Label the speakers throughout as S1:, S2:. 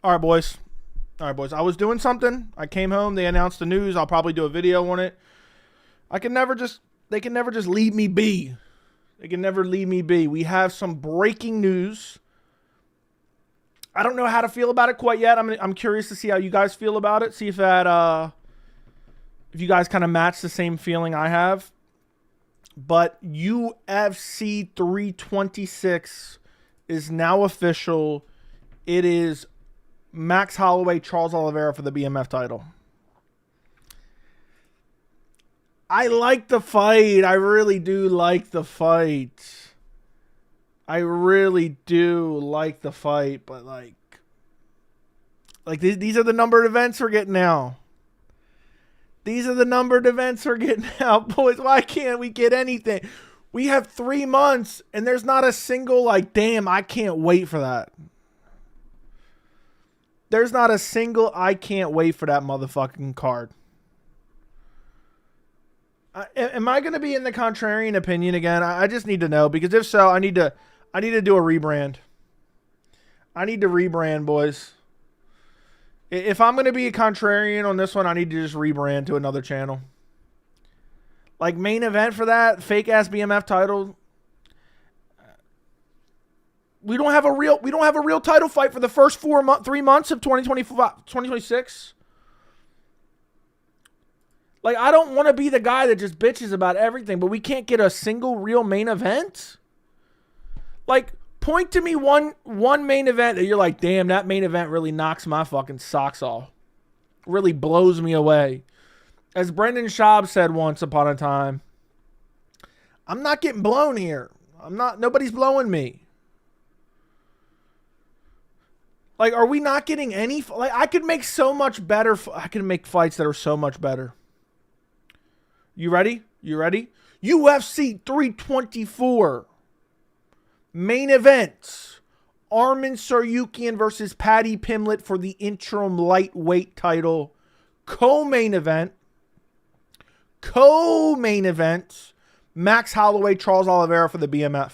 S1: All right, boys. All right, boys. I was doing something. I came home. They announced the news. I'll probably do a video on it. They can never just leave me be. They can never leave me be. We have some breaking news. I don't know how to feel about it quite yet. I'm curious to see how you guys feel about it. See if if you guys kind of match the same feeling I have. But UFC 326 is now official. It is Max Holloway, Charles Oliveira for the BMF title. I like the fight. I really do like the fight. I really do like the fight, but like these are the numbered events we're getting now. These are the numbered events we're getting now, boys. Why can't we get anything? We have 3 months, and there's not a single, like, damn, I can't wait for that. There's not a single, I can't wait for that motherfucking card. Am I going to be in the contrarian opinion again? I just need to know, because if so, I need to do a rebrand. I need to rebrand, boys. If I'm going to be a contrarian on this one, I need to just rebrand to another channel. Like, main event for that fake ass BMF title. We don't have a real title fight for the first 3 months of 2026. Like, I don't want to be the guy that just bitches about everything, but we can't get a single real main event. Like, point to me one main event that you're like, damn, that main event really knocks my fucking socks off. Really blows me away. As Brendan Schaub said once upon a time, I'm not getting blown here. Nobody's blowing me. Like, are we not getting any? Like, I could make so much better. I could make fights that are so much better. You ready? You ready? UFC 324. Main event. Arman Tsarukyan versus Paddy Pimblett for the interim lightweight title. Co-main event. Max Holloway, Charles Oliveira for the BMF.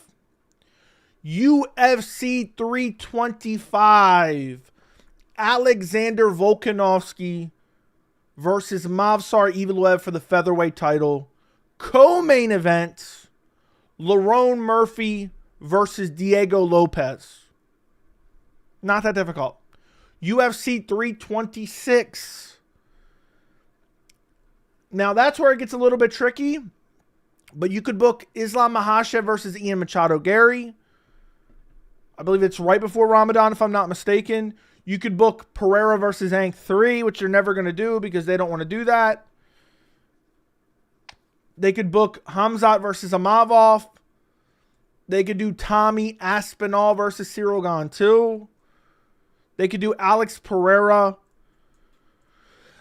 S1: UFC 325. Alexander Volkanovski versus Movsar Evloev for the featherweight title. Co-main event. Lerone Murphy versus Diego Lopez. Not that difficult. UFC 326. Now that's where it gets a little bit tricky. But you could book Islam Makhachev versus Ian Machado Gary. I believe it's right before Ramadan, if I'm not mistaken. You could book Pereira versus Hank 3, which you're never going to do because they don't want to do that. They could book Hamzat versus Amavov. They could do Tommy Aspinall versus Cyril Gane 2. They could do Alex Pereira.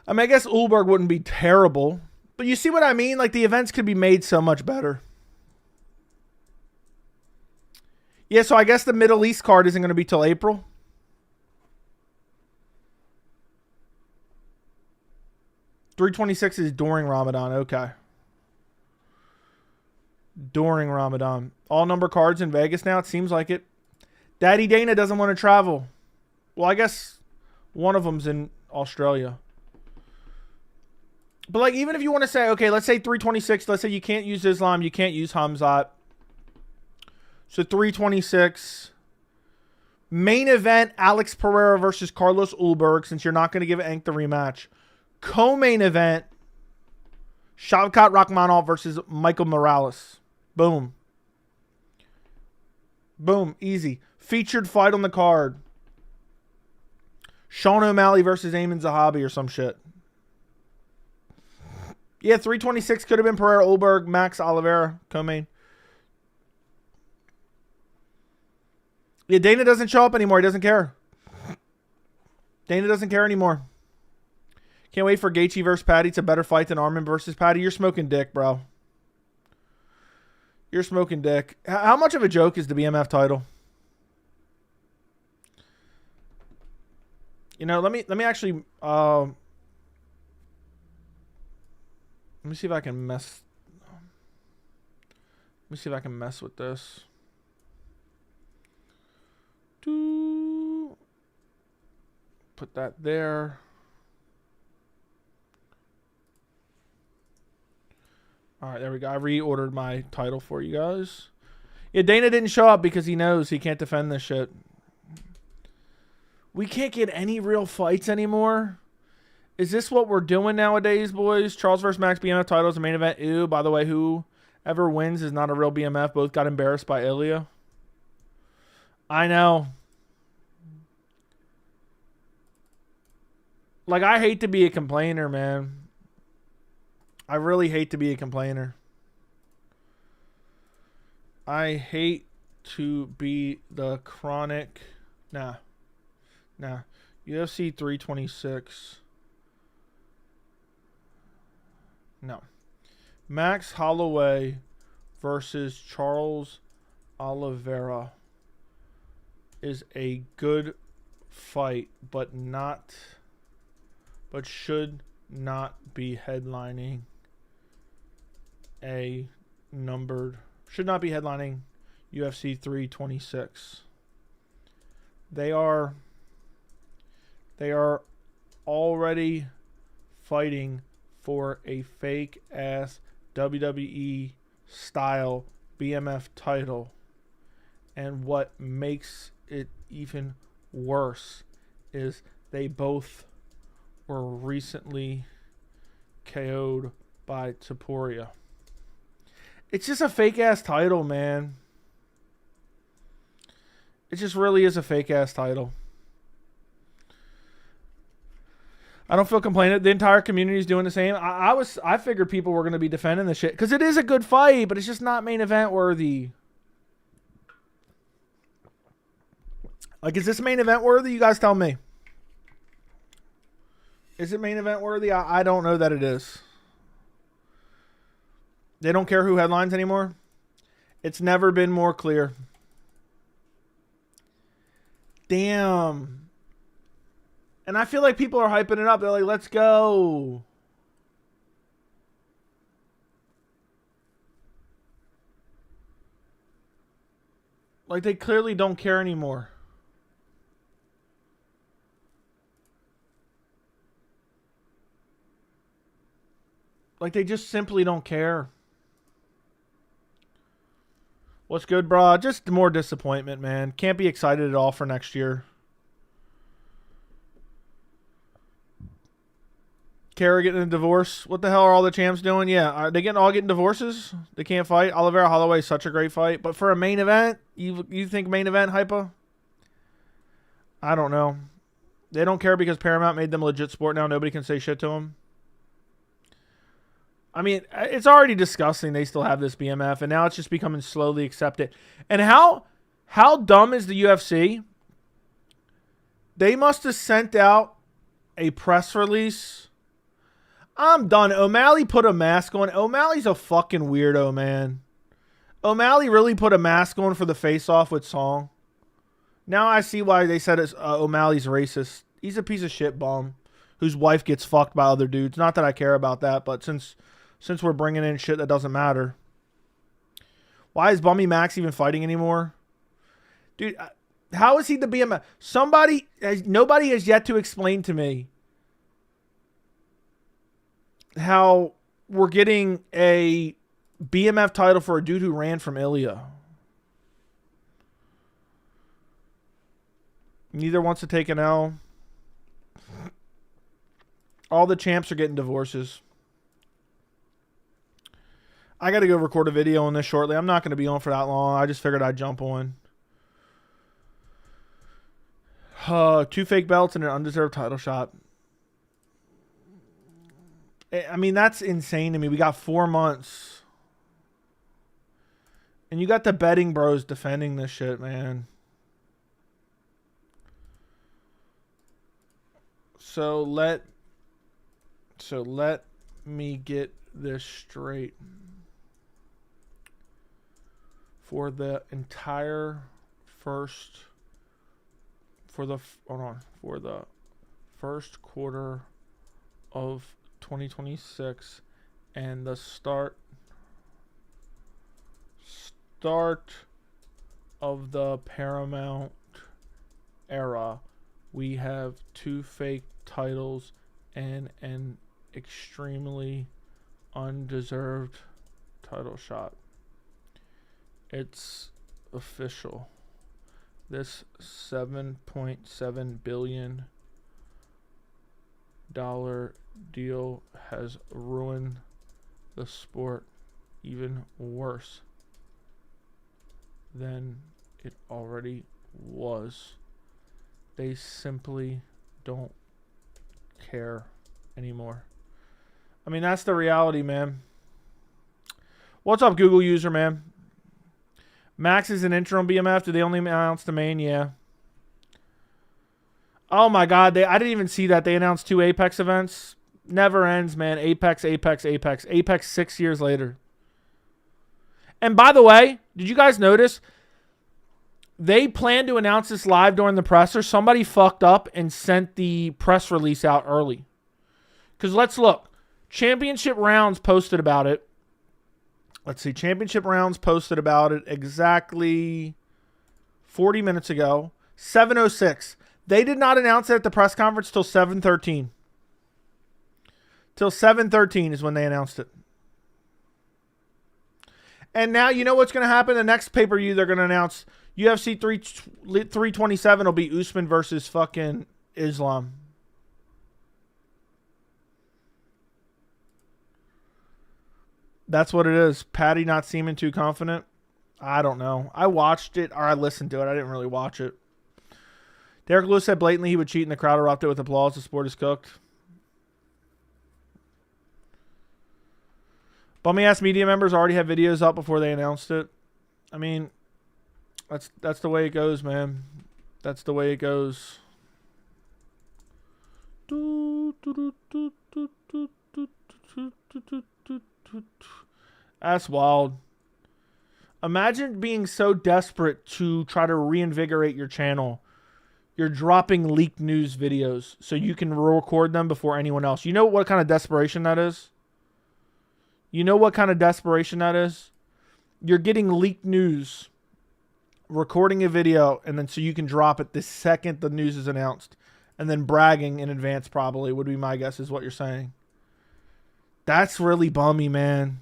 S1: I mean, I guess Ulberg wouldn't be terrible. But you see what I mean? Like, the events could be made so much better. Yeah, so I guess the Middle East card isn't going to be till April. $326 is during Ramadan. Okay. During Ramadan. All number cards in Vegas now. It seems like it. Daddy Dana doesn't want to travel. Well, I guess one of them's in Australia. But, like, even if you want to say, okay, let's say 326. Let's say you can't use Islam. You can't use Hamzat. So 326. Main event, Alex Pereira versus Carlos Ulberg, since you're not going to give Hank the rematch. Co-main event, Shavkat Rakhmonov versus Michael Morales. Boom. Boom. Easy. Featured fight on the card. Sean O'Malley versus Eamon Zahabi or some shit. Yeah, 326 could have been Pereira, Ulberg, Max Oliveira, co-main. Yeah, Dana doesn't show up anymore. He doesn't care. Dana doesn't care anymore. Can't wait for Gaethje versus Paddy. It's a better fight than Arman versus Paddy. You're smoking dick, bro. You're smoking dick. How much of a joke is the BMF title? You know, let me actually let me see if I can mess with this. Put that there. All right, there we go. I reordered my title for you guys. Yeah, Dana didn't show up because he knows he can't defend this shit. We can't get any real fights anymore. Is this what we're doing nowadays, boys? Charles versus Max BMF title is the main event. Ew, by the way, whoever wins is not a real BMF. Both got embarrassed by Ilya. I know. Like, I hate to be a complainer, man. I really hate to be a complainer. I hate to be the chronic. Nah. UFC 326. No. Max Holloway versus Charles Oliveira is a good fight, but should not be headlining should not be headlining UFC 326. They are already fighting for a fake ass WWE style BMF title. And what makes it even worse is they both were recently KO'd by Topuria. It's just a fake ass title, man. It just really is a fake ass title. I don't feel complaining. The entire community is doing the same. I figured people were going to be defending this shit because it is a good fight, but it's just not main event worthy. Like, is this main event worthy? You guys tell me. Is it main event worthy? I don't know that it is. They don't care who headlines anymore. It's never been more clear. Damn. And I feel like people are hyping it up. They're like, let's go. Like, they clearly don't care anymore. Like, they just simply don't care. What's good, bro? Just more disappointment, man. Can't be excited at all for next year. Kara getting a divorce. What the hell are all the champs doing? Yeah, are they all getting divorces? They can't fight. Oliveira Holloway is such a great fight, but for a main event, you think main event hypa? I don't know. They don't care because Paramount made them a legit sport now. Nobody can say shit to them. I mean, it's already disgusting they still have this BMF, and now it's just becoming slowly accepted. And how dumb is the UFC? They must have sent out a press release. I'm done. O'Malley put a mask on. O'Malley's a fucking weirdo, man. O'Malley really put a mask on for the face-off with Song. Now I see why they said O'Malley's racist. He's a piece of shit bum whose wife gets fucked by other dudes. Not that I care about that, but since we're bringing in shit that doesn't matter. Why is Bummy Max even fighting anymore? Dude, how is he the BMF? Nobody has yet to explain to me how we're getting a BMF title for a dude who ran from Ilya. Neither wants to take an L. All the champs are getting divorces. I got to go record a video on this shortly. I'm not going to be on for that long. I just figured I'd jump on. 2 fake belts and an undeserved title shot. I mean, that's insane to me. We got 4 months. And you got the betting bros defending this shit, man. So let me get this straight. For the entire first quarter of 2026 and the start of the Paramount era, We have 2 fake titles and an extremely undeserved title shot. It's official. This $7.7 billion deal has ruined the sport even worse than it already was. They simply don't care anymore. I mean, that's the reality, man. What's up, Google user, man? Max is an interim BMF. Did they only announce the main? Yeah. Oh, my God. I didn't even see that. They announced 2 Apex events. Never ends, man. Apex, Apex, Apex. Apex 6 years later. And by the way, did you guys notice? They planned to announce this live during the presser. Somebody fucked up and sent the press release out early. Because let's look. Championship Rounds posted about it. Let's see. Championship Rounds posted about it exactly 40 minutes ago. 7:06. They did not announce it at the press conference till 7:13. Till 7:13 is when they announced it. And now you know what's going to happen? The next pay-per-view they're going to announce, UFC 327 will be Usman versus fucking Islam. That's what it is. Paddy not seeming too confident. I don't know. I watched it, or I listened to it. I didn't really watch it. Derek Lewis said blatantly he would cheat, and the crowd erupted with applause. The sport is cooked. Bummy ass media members already have videos up before they announced it. I mean, that's the way it goes, man. That's the way it goes. That's wild. Imagine being so desperate to try to reinvigorate your channel. You're dropping leaked news videos so you can record them before anyone else. You know what kind of desperation that is? You know what kind of desperation that is? You're getting leaked news, recording a video, and then so you can drop it the second the news is announced. And then bragging in advance probably would be my guess is what you're saying. That's really bummy, man.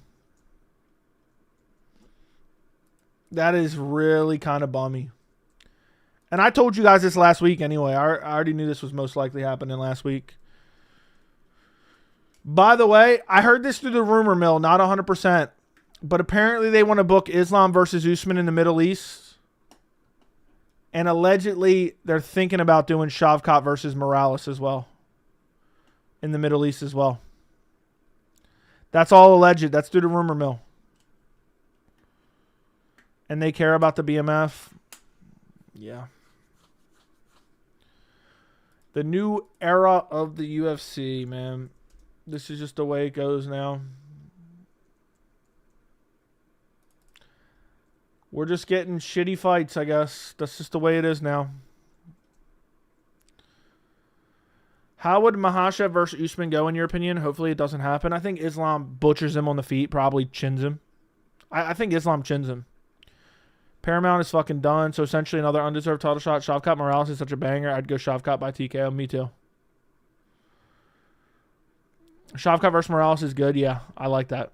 S1: That is really kind of bummy. And I told you guys this last week anyway. I already knew this was most likely happening last week. By the way, I heard this through the rumor mill, not 100%. But apparently they want to book Islam versus Usman in the Middle East. And allegedly they're thinking about doing Shavkat versus Morales as well. In the Middle East as well. That's all alleged. That's through the rumor mill. And they care about the BMF. Yeah. The new era of the UFC, man. This is just the way it goes now. We're just getting shitty fights, I guess. That's just the way it is now. How would Makhachev versus Usman go, in your opinion? Hopefully it doesn't happen. I think Islam butchers him on the feet, probably chins him. I think Islam chins him. Paramount is fucking done, so essentially another undeserved title shot. Shavkat Morales is such a banger. I'd go Shavkat by TKO. Me too. Shavkat versus Morales is good. Yeah, I like that.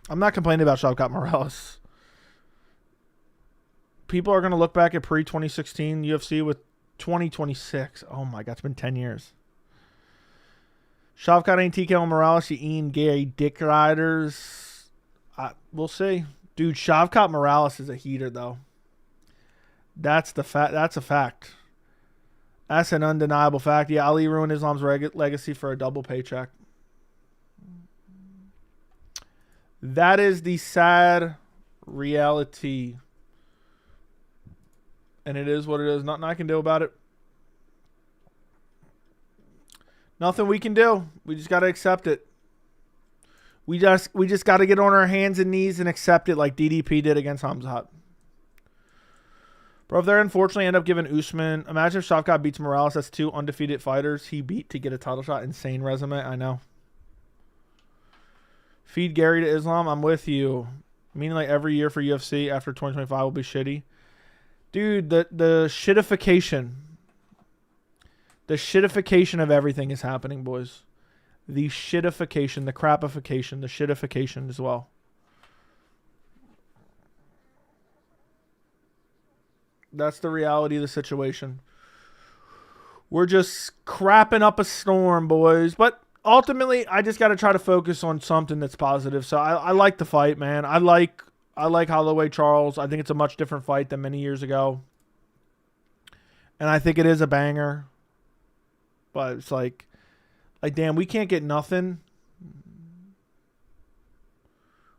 S1: I'm not complaining about Shavkat Morales. People are going to look back at pre-2016 UFC with 2026. Oh my God, it's been 10 years. Shavkat ain't TKO Morales. You Ian Gary Dick Riders. We'll see. Dude, Shavkat Morales is a heater, though. That's the fact. That's a fact. That's an undeniable fact. Yeah, Ali ruined Islam's legacy for a double paycheck. That is the sad reality. And it is what it is. Nothing I can do about it. Nothing we can do. We just got to accept it. We just got to get on our hands and knees and accept it like DDP did against Hamzat. Bro, if they unfortunately end up giving Usman... Imagine if Shavkat beats Morales. That's 2 undefeated fighters he beat to get a title shot. Insane resume. I know. Feed Gary to Islam. I'm with you. Meaning like every year for UFC after 2025 will be shitty. Dude, the shitification. The shitification of everything is happening, boys. The shitification, the crapification, the shitification as well. That's the reality of the situation. We're just crapping up a storm, boys. But ultimately, I just got to try to focus on something that's positive. So I like the fight, man. I like Holloway Charles. I think it's a much different fight than many years ago. And I think it is a banger. But it's like damn, we can't get nothing.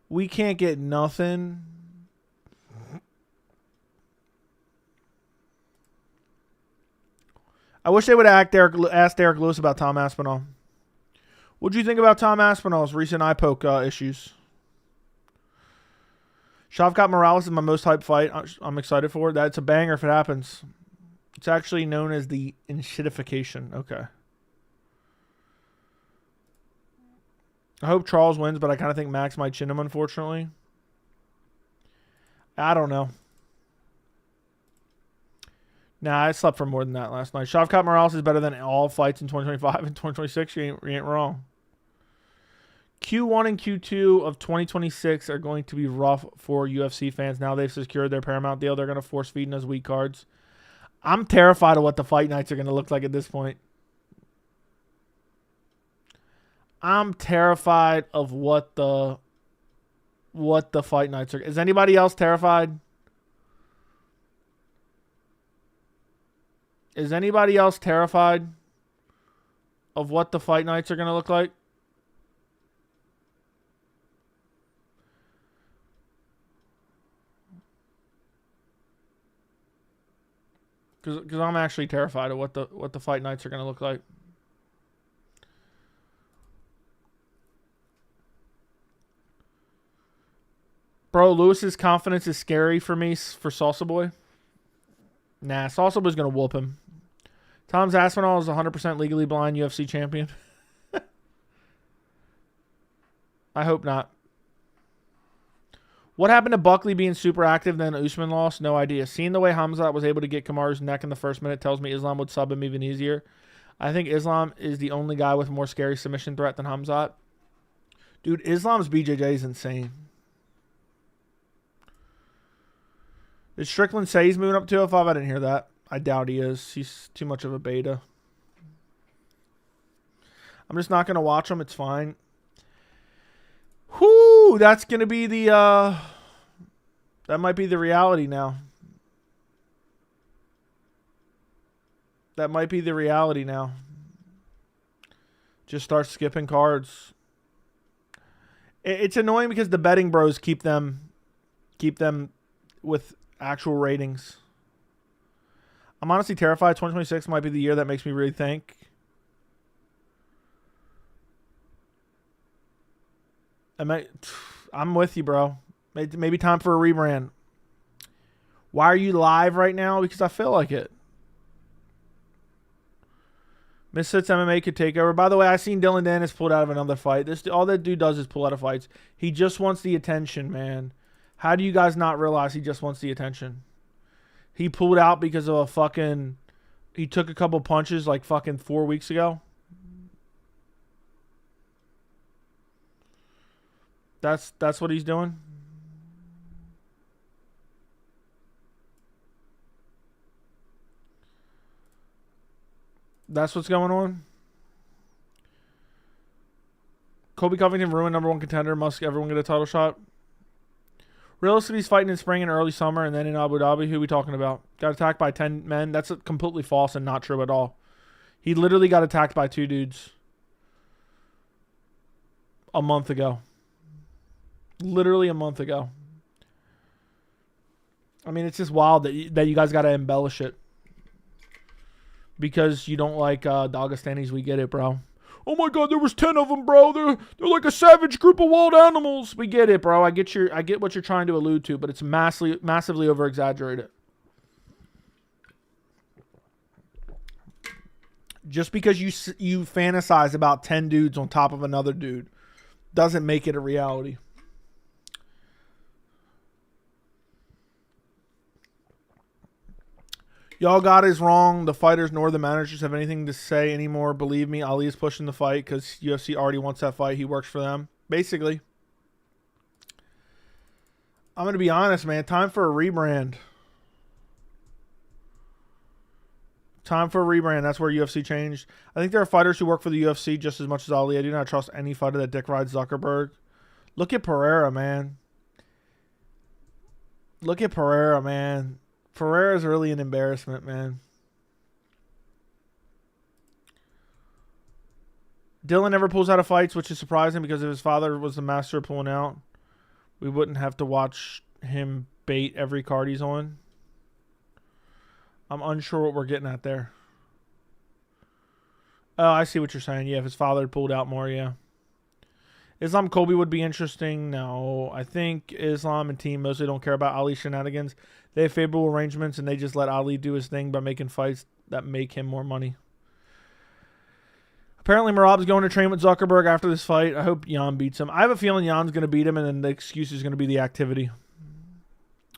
S1: We can't get nothing. I wish they would have asked Derek Lewis about Tom Aspinall. What do you think about Tom Aspinall's recent eye poke issues? Shavkat Morales is my most hyped fight. I'm excited for it. That's a banger if it happens. It's actually known as the enshittification. Okay. I hope Charles wins, but I kind of think Max might chin him, unfortunately. I don't know. Nah, I slept for more than that last night. Shavkat Morales is better than all fights in 2025 and 2026. You ain't wrong. Q1 and Q2 of 2026 are going to be rough for UFC fans. Now they've secured their Paramount deal. They're going to force feed in those weak cards. I'm terrified of what the fight nights are going to look like at this point. I'm terrified of what the fight nights are. Is anybody else terrified? Is anybody else terrified of what the fight nights are going to look like? Because I'm actually terrified of what the fight nights are going to look like. Bro, Lewis's confidence is scary for me for Salsa Boy. Nah, Salsa Boy's going to whoop him. Tom Aspinall is 100% legally blind UFC champion. I hope not. What happened to Buckley being super active, then Usman lost? No idea. Seeing the way Hamzat was able to get Kamaru's neck in the first minute tells me Islam would sub him even easier. I think Islam is the only guy with more scary submission threat than Hamzat. Dude, Islam's BJJ is insane. Did Strickland say he's moving up to 205? I didn't hear that. I doubt he is. He's too much of a beta. I'm just not going to watch him. It's fine. Whoo! That's going to be the... that might be the reality now. That might be the reality now. Just start skipping cards. It's annoying because the betting bros keep them with actual ratings. I'm honestly terrified. 2026 might be the year that makes me really think. I'm with you, bro. Maybe time for a rebrand. Why are you live right now? Because I feel like it. Misfits MMA could take over. By the way, I seen Dylan Dennis pulled out of another fight. All that dude does is pull out of fights. He just wants the attention, man. How do you guys not realize he just wants the attention? He pulled out because of a fucking... He took a couple punches like fucking 4 weeks ago. That's what he's doing. That's what's going on. Colby Covington ruined #1 contender. Must everyone get a title shot? Realistically, he's fighting in spring and early summer and then in Abu Dhabi. Who are we talking about? Got attacked by 10 men. That's completely false and not true at all. He literally got attacked by 2 dudes a month ago. Literally a month ago. I mean, it's just wild that you guys got to embellish it. Because you don't like Dagestanis. We get it, bro. Oh my God, there was 10 of them, bro. They're like a savage group of wild animals. We get it, bro. I get what you're trying to allude to, but it's massively over exaggerated. Just because you fantasize about 10 dudes on top of another dude doesn't make it a reality. Y'all got is wrong. The fighters nor the managers have anything to say anymore. Believe me, Ali is pushing the fight because UFC already wants that fight. He works for them. Basically. I'm going to be honest, man. Time for a rebrand. Time for a rebrand. That's where UFC changed. I think there are fighters who work for the UFC just as much as Ali. I do not trust any fighter that dick rides Zuckerberg. Look at Pereira, man. Look at Pereira, man. Pereira is really an embarrassment, man. Dylan never pulls out of fights, which is surprising because if his father was the master of pulling out, we wouldn't have to watch him bait every card he's on. I'm unsure what we're getting at there. Oh, I see what you're saying. Yeah, if his father had pulled out more, yeah. Islam Colby would be interesting. No, I think Islam and team mostly don't care about Ali's shenanigans. They have favorable arrangements, and they just let Ali do his thing by making fights that make him more money. Apparently, Merab's going to train with Zuckerberg after this fight. I hope Jan beats him. I have a feeling Jan's going to beat him, and then the excuse is going to be the activity.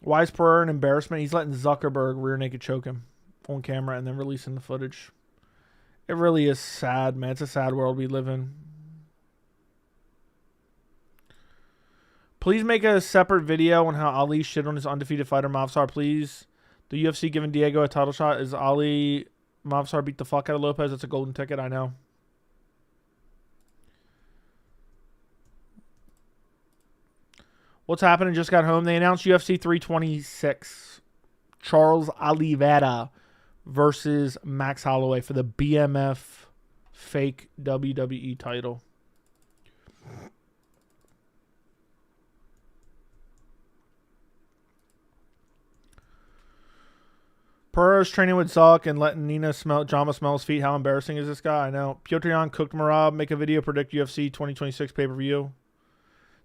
S1: Why is Pereira an embarrassment? He's letting Zuckerberg rear naked choke him on camera and then releasing the footage. It really is sad, man. It's a sad world we live in. Please make a separate video on how Ali shit on his undefeated fighter, Mavsar, please. The UFC giving Diego a title shot. Is Ali Mavsar beat the fuck out of Lopez? It's a golden ticket, I know. What's happening? Just got home. They announced UFC 326. Charles Oliveira versus Max Holloway for the BMF fake WWE title. Pereira's training with Zuck and letting Jama smell his feet. How embarrassing is this guy? I know. Piotr Jan cooked Merab. Make a video, predict UFC 2026 pay-per-view.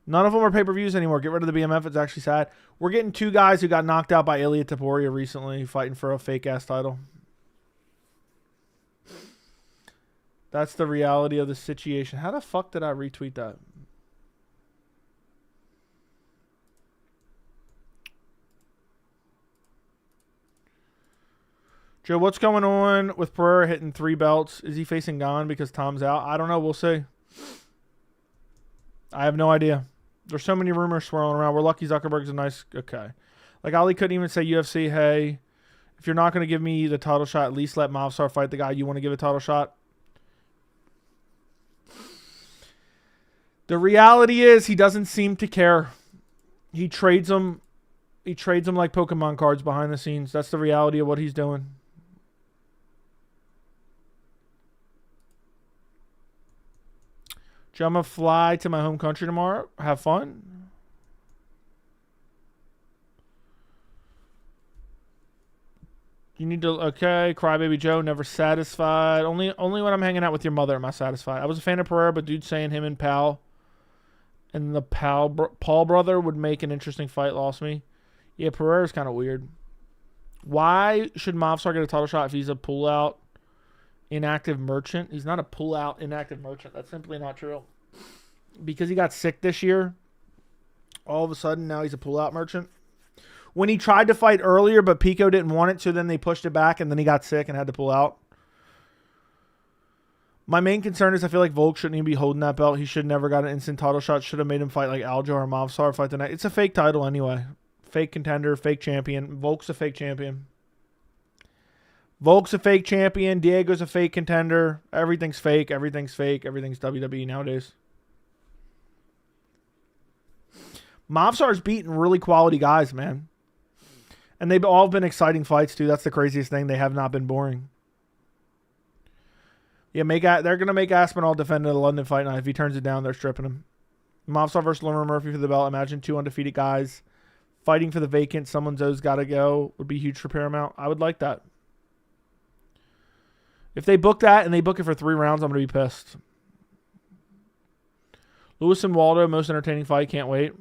S1: None of them are pay-per-views anymore. Get rid of the BMF. It's actually sad. We're getting two guys who got knocked out by Ilia Topuria recently fighting for a fake-ass title. That's the reality of the situation. How the fuck did I retweet that? Joe, what's going on with Pereira hitting 3 belts? Is he facing Gane because Tom's out? I don't know. We'll see. I have no idea. There's so many rumors swirling around. We're lucky Zuckerberg's a nice... Okay. Like, Ali couldn't even say UFC, hey, if you're not going to give me the title shot, at least let Mavsar fight the guy you want to give a title shot. The reality is he doesn't seem to care. He trades them. He trades them like Pokemon cards behind the scenes. That's the reality of what he's doing. I'm going to fly to my home country tomorrow. Have fun. You need to... Okay. Crybaby Joe. Never satisfied. Only when I'm hanging out with your mother am I satisfied. I was a fan of Pereira, but dude saying him and Pal and the Paul brother would make an interesting fight lost me. Yeah, Pereira's kind of weird. Why should Mavsar get a title shot if he's a pull-out inactive merchant? He's not a pull-out inactive merchant. That's simply not true. Because he got sick this year, all of a sudden now he's a pull-out merchant. When he tried to fight earlier, but Pico didn't want it, so then they pushed it back, and then he got sick and had to pull out. My main concern is I feel like Volk shouldn't even be holding that belt. He should never got an instant title shot. Should have made him fight like Aljo or Mavsar fight the night. It's a fake title anyway. Fake contender, fake champion. Volk's a fake champion. Volk's a fake champion. Diego's a fake contender. Everything's fake. Everything's fake. Everything's WWE nowadays. Mavsar's beating really quality guys, man. And they've all been exciting fights, too. That's the craziest thing. They have not been boring. Yeah, they're going to make Aspinall defend the London Fight Night. If he turns it down, they're stripping him. Mavsar versus Lerner Murphy for the belt. Imagine 2 undefeated guys fighting for the vacant. Someone's always got to go. Would be huge for Paramount. I would like that. If they book that and they book it for 3 rounds, I'm going to be pissed. Lewis and Waldo, most entertaining fight. Can't wait.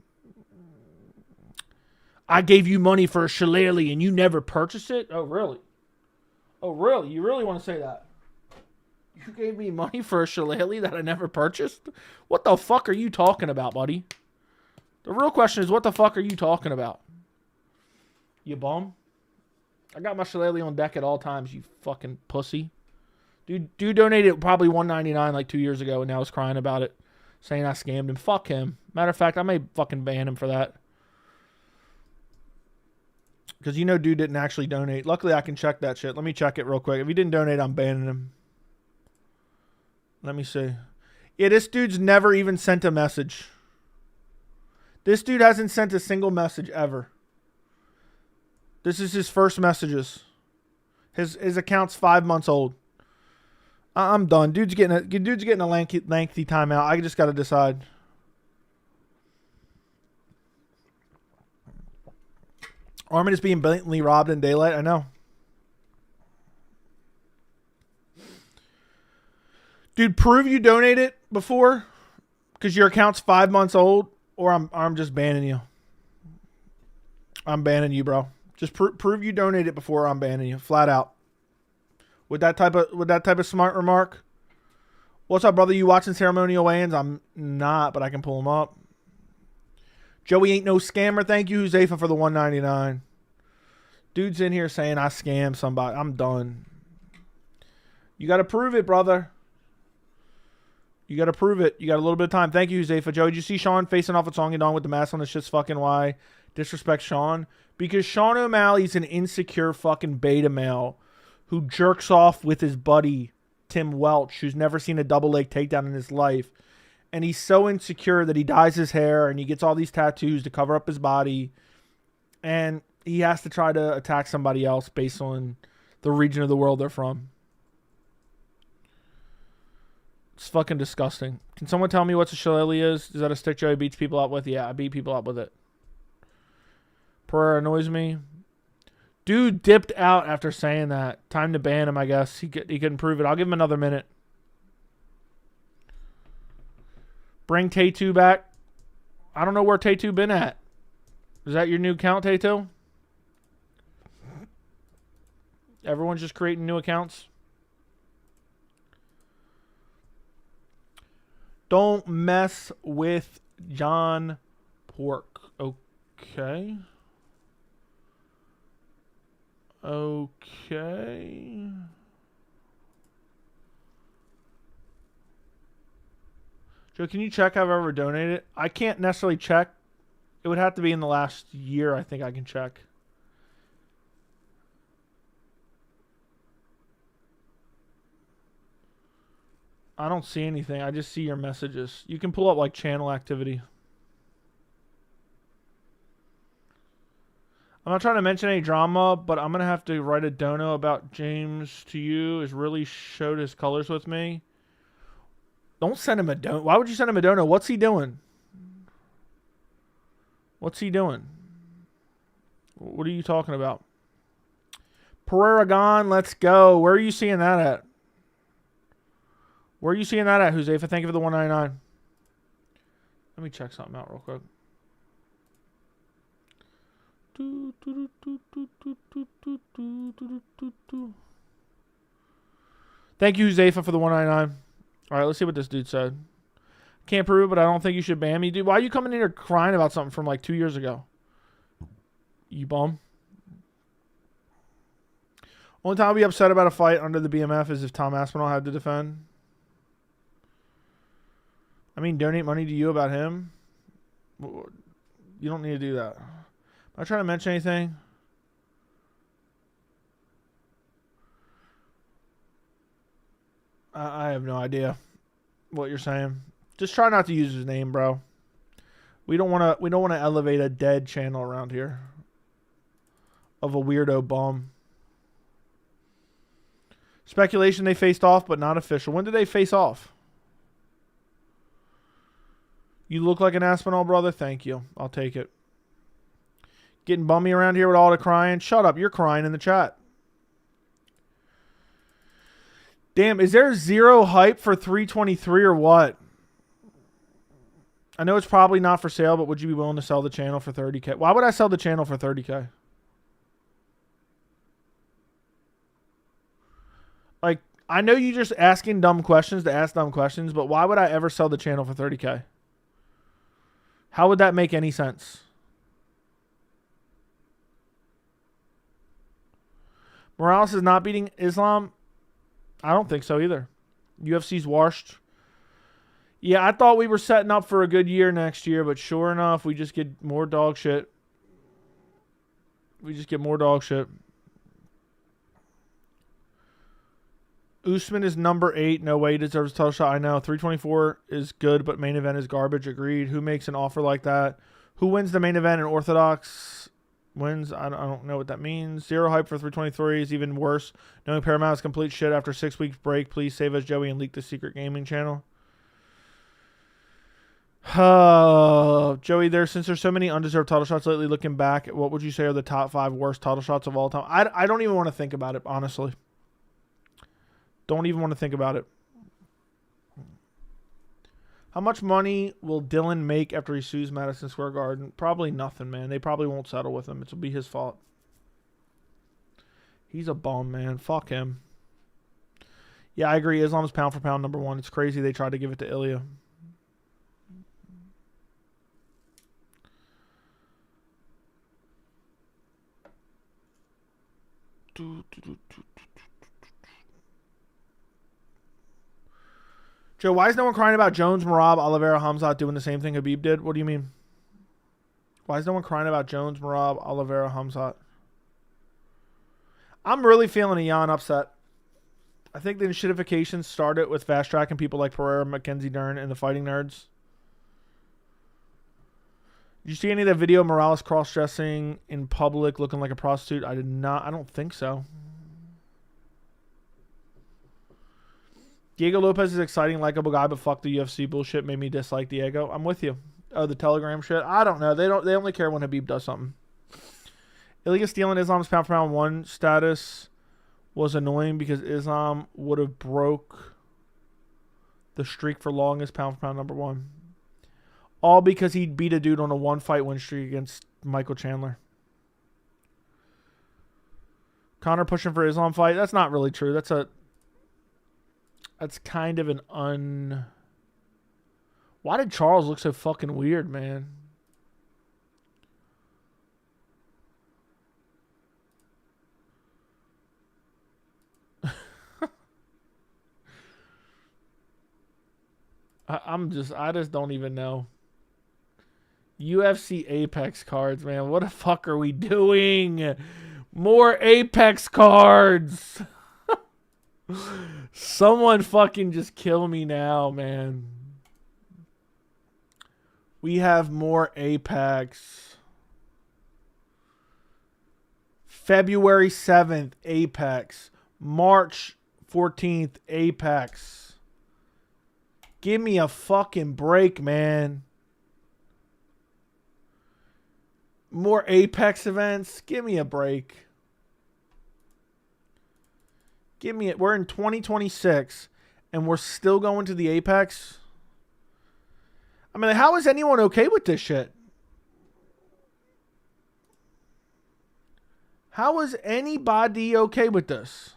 S1: I gave you money for a shillelagh and you never purchased it? Oh, really? Oh, really? You really want to say that? You gave me money for a shillelagh that I never purchased? What the fuck are you talking about, buddy? The real question is, what the fuck are you talking about? You bum? I got my shillelagh on deck at all times, you fucking pussy. Dude donated probably $1.99 like 2 years ago and now is crying about it. Saying I scammed him. Fuck him. Matter of fact, I may fucking ban him for that. Because you know dude didn't actually donate. Luckily, I can check that shit. Let me check it real quick. If he didn't donate, I'm banning him. Let me see. Yeah, this dude's never even sent a message. This dude hasn't sent a single message ever. This is his first messages. His account's 5 months old. I'm done. Dude's getting a lengthy timeout. I just got to decide. Armin is being blatantly robbed in daylight. I know. Dude, prove you donated before, because your account's 5 months old, or I'm just banning you. I'm banning you, bro. Just prove you donated before, I'm banning you, flat out. With that type of smart remark. What's up, brother? You watching ceremonial weigh-ins? I'm not, but I can pull them up. Joey ain't no scammer. Thank you, Huzefa, for the $1.99. Dude's in here saying I scammed somebody. I'm done. You got to prove it, brother. You got to prove it. You got a little bit of time. Thank you, Huzefa. Joey, did you see Sean facing off with Song Yadong with the mask on? This shit's fucking why. Disrespect Sean. Because Sean O'Malley's an insecure fucking beta male who jerks off with his buddy, Tim Welch, who's never seen a double leg takedown in his life. And he's so insecure that he dyes his hair and he gets all these tattoos to cover up his body. And he has to try to attack somebody else based on the region of the world they're from. It's fucking disgusting. Can someone tell me what a shillelagh is? Is that a stick Joey beats people up with? Yeah, I beat people up with it. Pereira annoys me. Dude dipped out after saying that. Time to ban him, I guess. He couldn't prove it. I'll give him another minute. Bring Tay2 back. I don't know where Tay2 been at. Is that your new account, Tay2? Everyone's just creating new accounts. Don't mess with John Pork. Okay. Okay. Joe, can you check if I've ever donated? I can't necessarily check. It would have to be in the last year, I think I can check. I don't see anything. I just see your messages. You can pull up like channel activity. I'm not trying to mention any drama, but I'm going to have to write a dono about James to you. Has really showed his colors with me. Don't send him a dono. Why would you send him a dono? What's he doing? What's he doing? What are you talking about? Pereira gone. Let's go. Where are you seeing that at? Where are you seeing that at, Huzefa? Thank you for the $1.99. Let me check something out real quick. Thank you, Huzefa, for the $1.99. All right, let's see what this dude said. Can't prove it, but I don't think you should ban me. Dude, why are you coming in here crying about something from like 2 years ago? You bum. Only time I'll be upset about a fight under the BMF is if Tom Aspinall had to defend. I mean, donate money to you about him. You don't need to do that. Am I trying to mention anything? I have no idea what you're saying. Just try not to use his name, bro. We don't want to elevate a dead channel around here of a weirdo bum. Speculation they faced off, but not official. When did they face off? You look like an Aspinall brother. Thank you. I'll take it. Getting bummy around here with all the crying. Shut up. You're crying in the chat. Damn, is there zero hype for 323 or what? I know it's probably not for sale, but would you be willing to sell the channel for 30K? Why would I sell the channel for 30K? Like, I know you're just asking dumb questions to ask dumb questions, but why would I ever sell the channel for 30K? How would that make any sense? Morales is not beating Islam? I don't think so either. UFC's washed. Yeah, I thought we were setting up for a good year next year, but sure enough, we just get more dog shit. We just get more dog shit. Usman is number 8. No way he deserves a title shot. I know. 324 is good, but main event is garbage. Agreed. Who makes an offer like that? Who wins the main event in Orthodox? Wins? I don't know what that means. Zero hype for 323 is even worse. Knowing Paramount is complete shit after 6 weeks break. Please save us, Joey, and leak the secret gaming channel. Joey, since there's so many undeserved title shots lately, looking back, what would you say are the top 5 worst title shots of all time? I don't even want to think about it, honestly. Don't even want to think about it. How much money will Dylan make after he sues Madison Square Garden? Probably nothing, man. They probably won't settle with him. It'll be his fault. He's a bum, man. Fuck him. Yeah, I agree. Islam's pound for pound number 1. It's crazy they tried to give it to Ilya. Joe, why is no one crying about Jones, Merab, Oliveira, Hamzat doing the same thing Habib did? What do you mean? Why is no one crying about Jones, Merab, Oliveira, Hamzat? I'm really feeling a Jan upset. I think the shitification started with fast tracking people like Pereira, Mackenzie Dern, and the fighting nerds. Did you see any of the video of Morales cross-dressing in public looking like a prostitute? I did not. I don't think so. Diego Lopez is an exciting, likable guy, but fuck the UFC bullshit made me dislike Diego. I'm with you. Oh, the Telegram shit. I don't know. They only care when Habib does something. Ilya stealing Islam's pound for pound 1 status was annoying because Islam would have broke the streak for longest pound for pound number 1. All because he beat a dude on a 1-fight win streak against Michael Chandler. Conor pushing for Islam fight. That's not really true. That's kind of an Why did Charles look so fucking weird, man? I just don't even know. UFC Apex cards, man. What the fuck are we doing? More Apex cards. Someone fucking just kill me now, man. We have more Apex. February 7th, Apex. March 14th, Apex. Give me a fucking break, man. More Apex events. Give me a break. Give me it. We're in 2026 and we're still going to the Apex. I mean, how is anyone okay with this shit? How is anybody okay with this?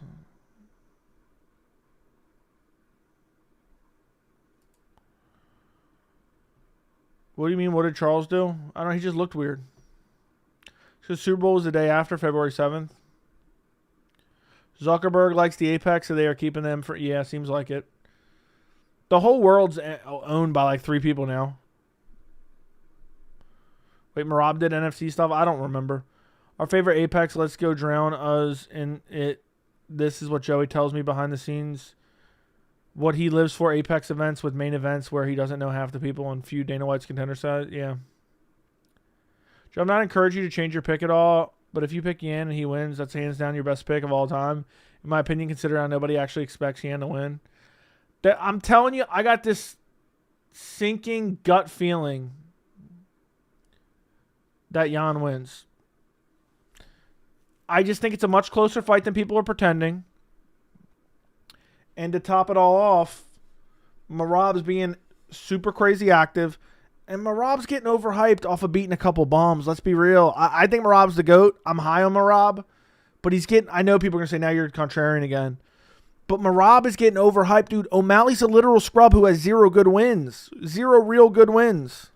S1: What do you mean? What did Charles do? I don't know. He just looked weird. Because Super Bowl was the day after, February 7th. Zuckerberg likes the Apex, so they are keeping them for... Yeah, seems like it. The whole world's owned by like 3 people now. Wait, Merab did NFC stuff? I don't remember. Our favorite Apex, let's go drown us in it. This is what Joey tells me behind the scenes. What he lives for, Apex events with main events where he doesn't know half the people on few Dana White's contender side. Yeah. Joe, I'm not encouraging you to change your pick at all, but if you pick Yan and he wins, that's hands down your best pick of all time. In my opinion, considering how nobody actually expects Yan to win. I'm telling you, I got this sinking gut feeling that Yan wins. I just think it's a much closer fight than people are pretending. And to top it all off, Merab's being super crazy active. And Merab's getting overhyped off of beating a couple bombs. Let's be real. I think Merab's the GOAT. I'm high on Merab. But he's getting... I know people are going to say, now you're contrarian again. But Merab is getting overhyped, dude. O'Malley's a literal scrub who has 0 good wins. 0 real good wins.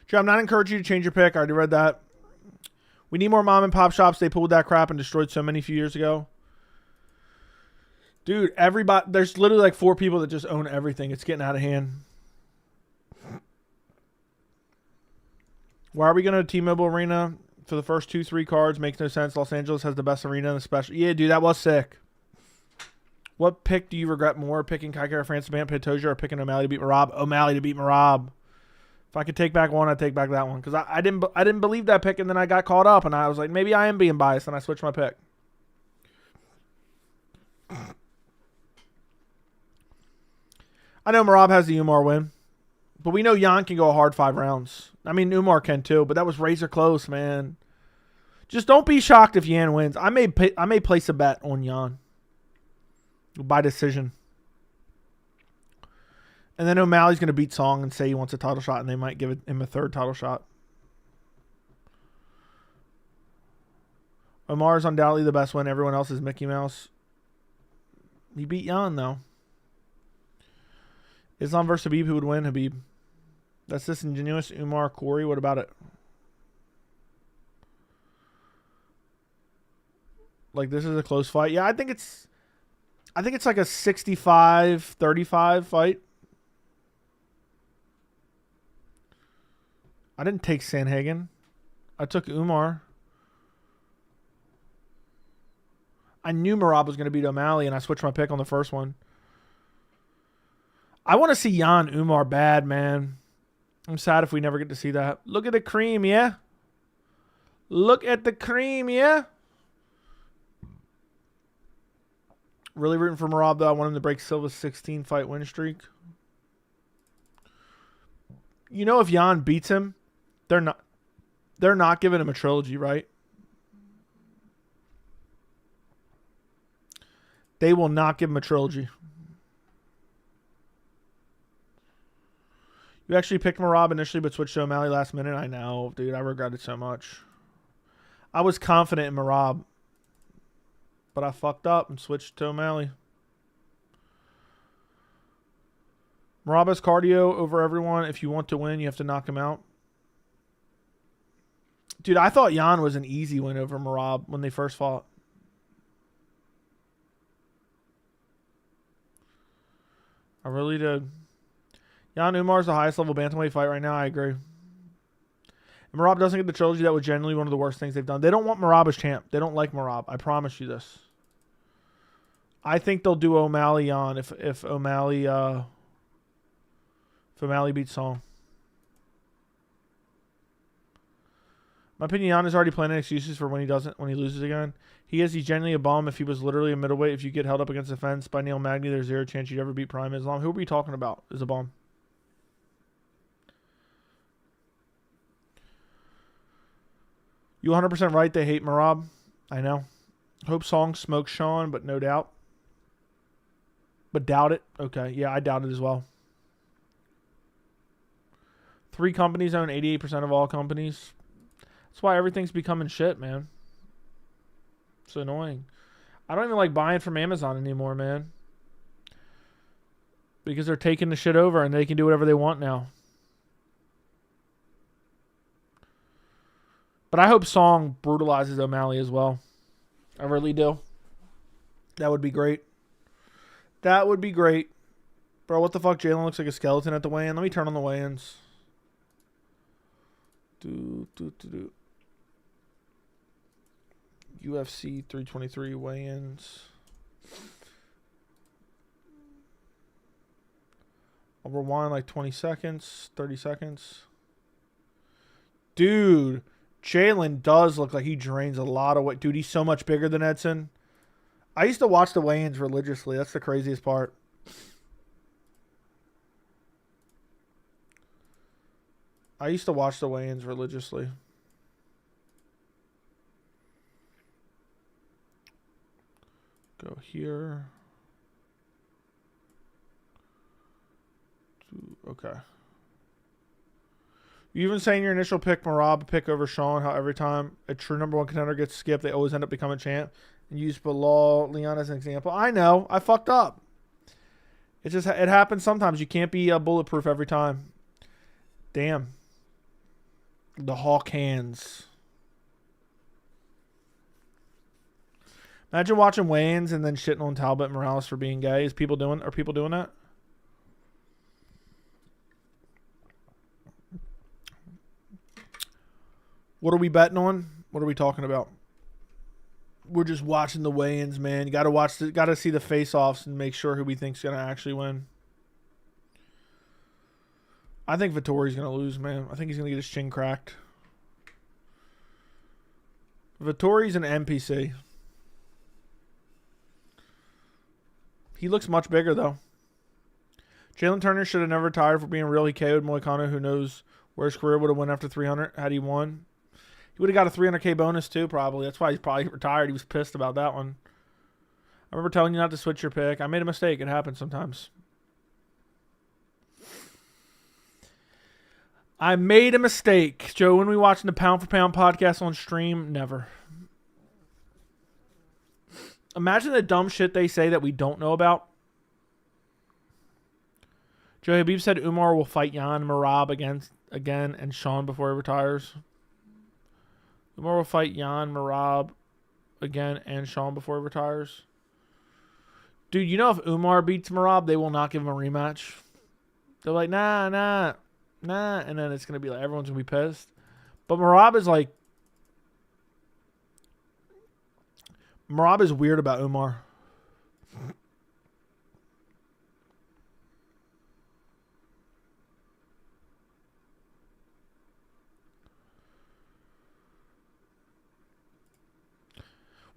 S1: Joe, I'm not encouraging you to change your pick. I already read that. We need more mom and pop shops. They pulled that crap and destroyed so many a few years ago. Dude, everybody, there's literally like 4 people that just own everything. It's getting out of hand. Why are we going to T-Mobile Arena for the first 2-3 cards? Makes no sense. Los Angeles has the best arena in the special. Yeah, dude, that was sick. What pick do you regret more? Picking Kaikara France to Pantoja or picking O'Malley to beat Merab? O'Malley to beat Merab. If I could take back one, I'd take back that one. Because I didn't believe that pick, and then I got caught up, and I was like, maybe I am being biased, and I switched my pick. I know Merab has the Umar win, but we know Jan can go a hard 5 rounds. I mean, Umar can too, but that was razor close, man. Just don't be shocked if Yan wins. I may place a bet on Jan by decision. And then O'Malley's going to beat Song and say he wants a title shot, and they might give him a 3rd title shot. Omar is undoubtedly the best win. Everyone else is Mickey Mouse. He beat Jan, though. Islam versus Habib, who would win? Habib. That's disingenuous. Umar, Corey, what about it? Like, this is a close fight. Yeah, I think it's like a 65-35 fight. I didn't take Sanhagen. I took Umar. I knew Merab was going to beat O'Malley, and I switched my pick on the first one. I want to see Jan Umar bad, man. I'm sad if we never get to see that. Look at the cream, yeah? Look at the cream, yeah? Really rooting for Merab, though. I want him to break Silva's 16-fight win streak. You know, if Jan beats him, they're not giving him a trilogy, right? They will not give him a trilogy. You actually picked Merab initially, but switched to O'Malley last minute. I know, dude. I regret it so much. I was confident in Merab, but I fucked up and switched to O'Malley. Merab has cardio over everyone. If you want to win, you have to knock him out. Dude, I thought Jan was an easy win over Merab when they first fought. I really did. Jan Umar's the highest level bantamweight fight right now. I agree. And Merab doesn't get the trilogy. That was genuinely one of the worst things they've done. They don't want Merab as champ. They don't like Merab. I promise you this. I think they'll do O'Malley on if O'Malley beats Song. My opinion, Jan is already planning excuses for when he loses again. He's genuinely a bum. If he was literally a middleweight, if you get held up against the fence by Neil Magny, there's 0 chance you'd ever beat Prime Islam. Who are we talking about is a bum? You 100% right. They hate Merab. I know. Hope Song smokes Sean, but no doubt. But doubt it. Okay. Yeah, I doubt it as well. 3 companies own 88% of all companies. That's why everything's becoming shit, man. It's annoying. I don't even like buying from Amazon anymore, man. Because they're taking the shit over and they can do whatever they want now. But I hope Song brutalizes O'Malley as well. I really do. That would be great. That would be great. Bro, what the fuck? Jalen looks like a skeleton at the weigh-in. Let me turn on the weigh-ins. UFC 323 weigh-ins. I'll rewind like 20 seconds, 30 seconds. Dude, Jalen does look like he drains a lot of weight. Dude, he's so much bigger than Edson. I used to watch the weigh-ins religiously. That's the craziest part. I used to watch the weigh-ins religiously. Go here. Okay. You even saying your initial pick, Merab, pick over Sean, how every time a true #1 contender gets skipped, they always end up becoming champ. And use Bilal Leon as an example. I know. I fucked up. It happens sometimes. You can't be bulletproof every time. Damn. The Hawk hands. Imagine watching weigh-ins and then shitting on Talbot Morales for being gay. Are people doing that? What are we betting on? What are we talking about? We're just watching the weigh-ins, man. You gotta see the face-offs and make sure who we think's gonna actually win. I think Vettori's gonna lose, man. I think he's gonna get his chin cracked. Vettori's an NPC. He looks much bigger, though. Jalen Turner should have never retired for being real. He KO'd Moicano, who knows where his career would have went after 300 had he won. He would have got a 300K bonus, too, probably. That's why he's probably retired. He was pissed about that one. I remember telling you not to switch your pick. I made a mistake. It happens sometimes. I made a mistake. Joe, when we watching the Pound for Pound podcast on stream, never. Imagine the dumb shit they say that we don't know about. Joe Habib said Umar will fight Jan Marab again and Sean before he retires. Umar will fight Jan Marab again and Sean before he retires. Dude, you know if Umar beats Marab, they will not give him a rematch. They're like, nah. And then it's going to be like, everyone's going to be pissed. But Marab is weird about Umar.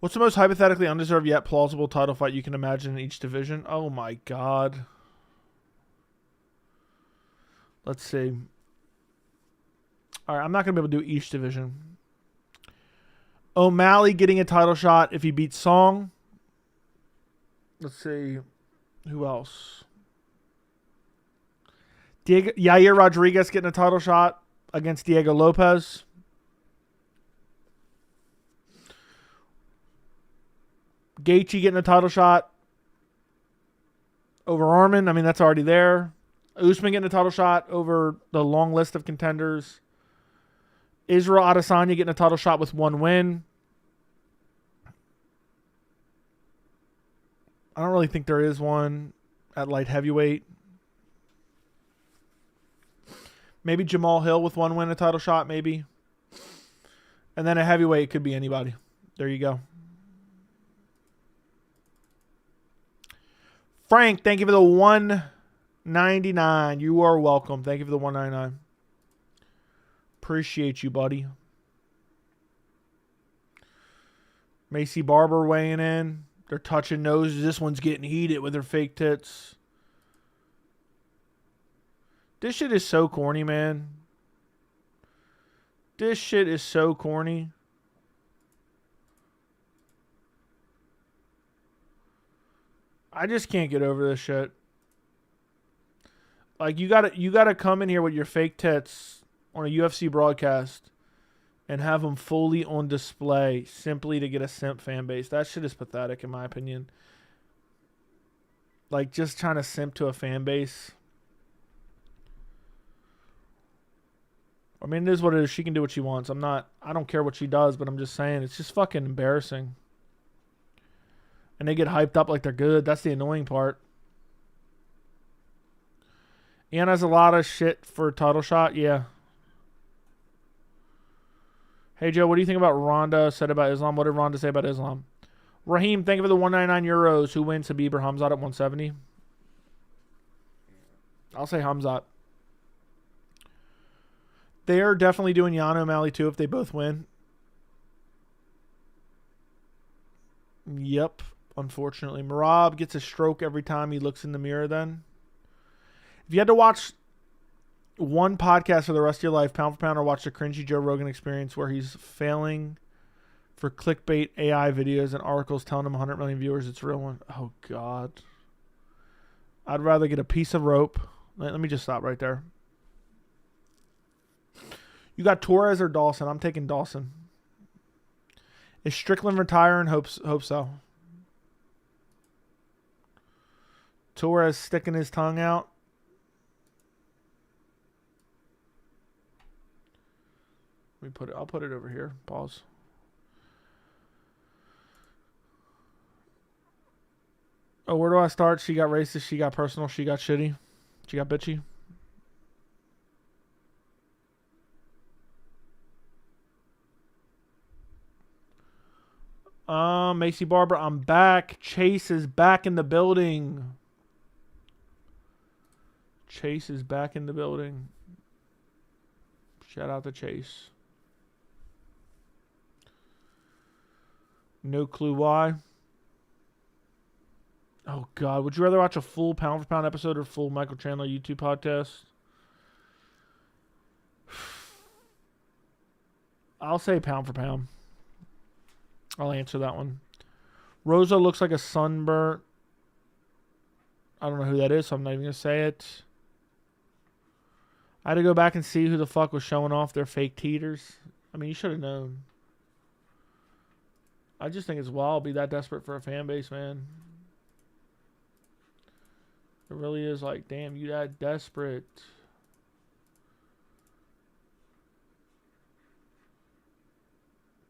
S1: What's the most hypothetically undeserved yet plausible title fight you can imagine in each division? Oh my God. Let's see. All right, I'm not going to be able to do each division. O'Malley getting a title shot if he beats Song. Let's see. Who else? Yair Rodriguez getting a title shot against Diego Lopez. Gaethje getting a title shot over Arman. I mean, that's already there. Usman getting a title shot over the long list of contenders. Israel Adesanya getting a title shot with one win. I don't really think there is one at light heavyweight. Maybe Jamal Hill with one win, a title shot, maybe. And then a heavyweight, it could be anybody. There you go. Frank, thank you for the $1.99. You are welcome. Thank you for the $1.99. Appreciate you, buddy. Macy Barber weighing in. They're touching noses. This one's getting heated with her fake tits. This shit is so corny, man. This shit is so corny. I just can't get over this shit. Like, you gotta come in here with your fake tits on a UFC broadcast and have them fully on display simply to get a simp fan base. That shit is pathetic, in my opinion. Like, just trying to simp to a fan base. I mean, it is what it is. She can do what she wants. I don't care what she does, but I'm just saying, it's just fucking embarrassing. And they get hyped up like they're good. That's the annoying part. Ian has a lot of shit for a title shot. Yeah. Hey, Joe, what do you think about Ronda said about Islam? What did Ronda say about Islam? Raheem, thank you for the €199. Who wins, Habib or Hamzat at 170? I'll say Hamzat. They are definitely doing Yano O'Malley too if they both win. Yep. Unfortunately, Marab gets a stroke every time he looks in the mirror then. If you had to watch one podcast for the rest of your life, pound for pound, or watch the cringy Joe Rogan experience where he's failing for clickbait AI videos and articles telling him 100 million viewers, it's a real one. Oh, God. I'd rather get a piece of rope. Let me just stop right there. You got Torres or Dawson? I'm taking Dawson. Is Strickland retiring? Hope so. Torres sticking his tongue out. me put it. I'll put it over here. Pause. Oh, where do I start? She got racist. She got personal. She got shitty. She got bitchy. Macy Barber, I'm back. Chase is back in the building. Chase is back in the building. Shout out to Chase. No clue why. Oh, God. Would you rather watch a full pound for pound episode or full Michael Chandler YouTube podcast? I'll say pound for pound. I'll answer that one. Rosa looks like a sunburnt. I don't know who that is, so I'm not even going to say it. I had to go back and see who the fuck was showing off their fake teeters. I mean, you should have known. I just think it's wild to be that desperate for a fan base, man. It really is like, damn, you that desperate.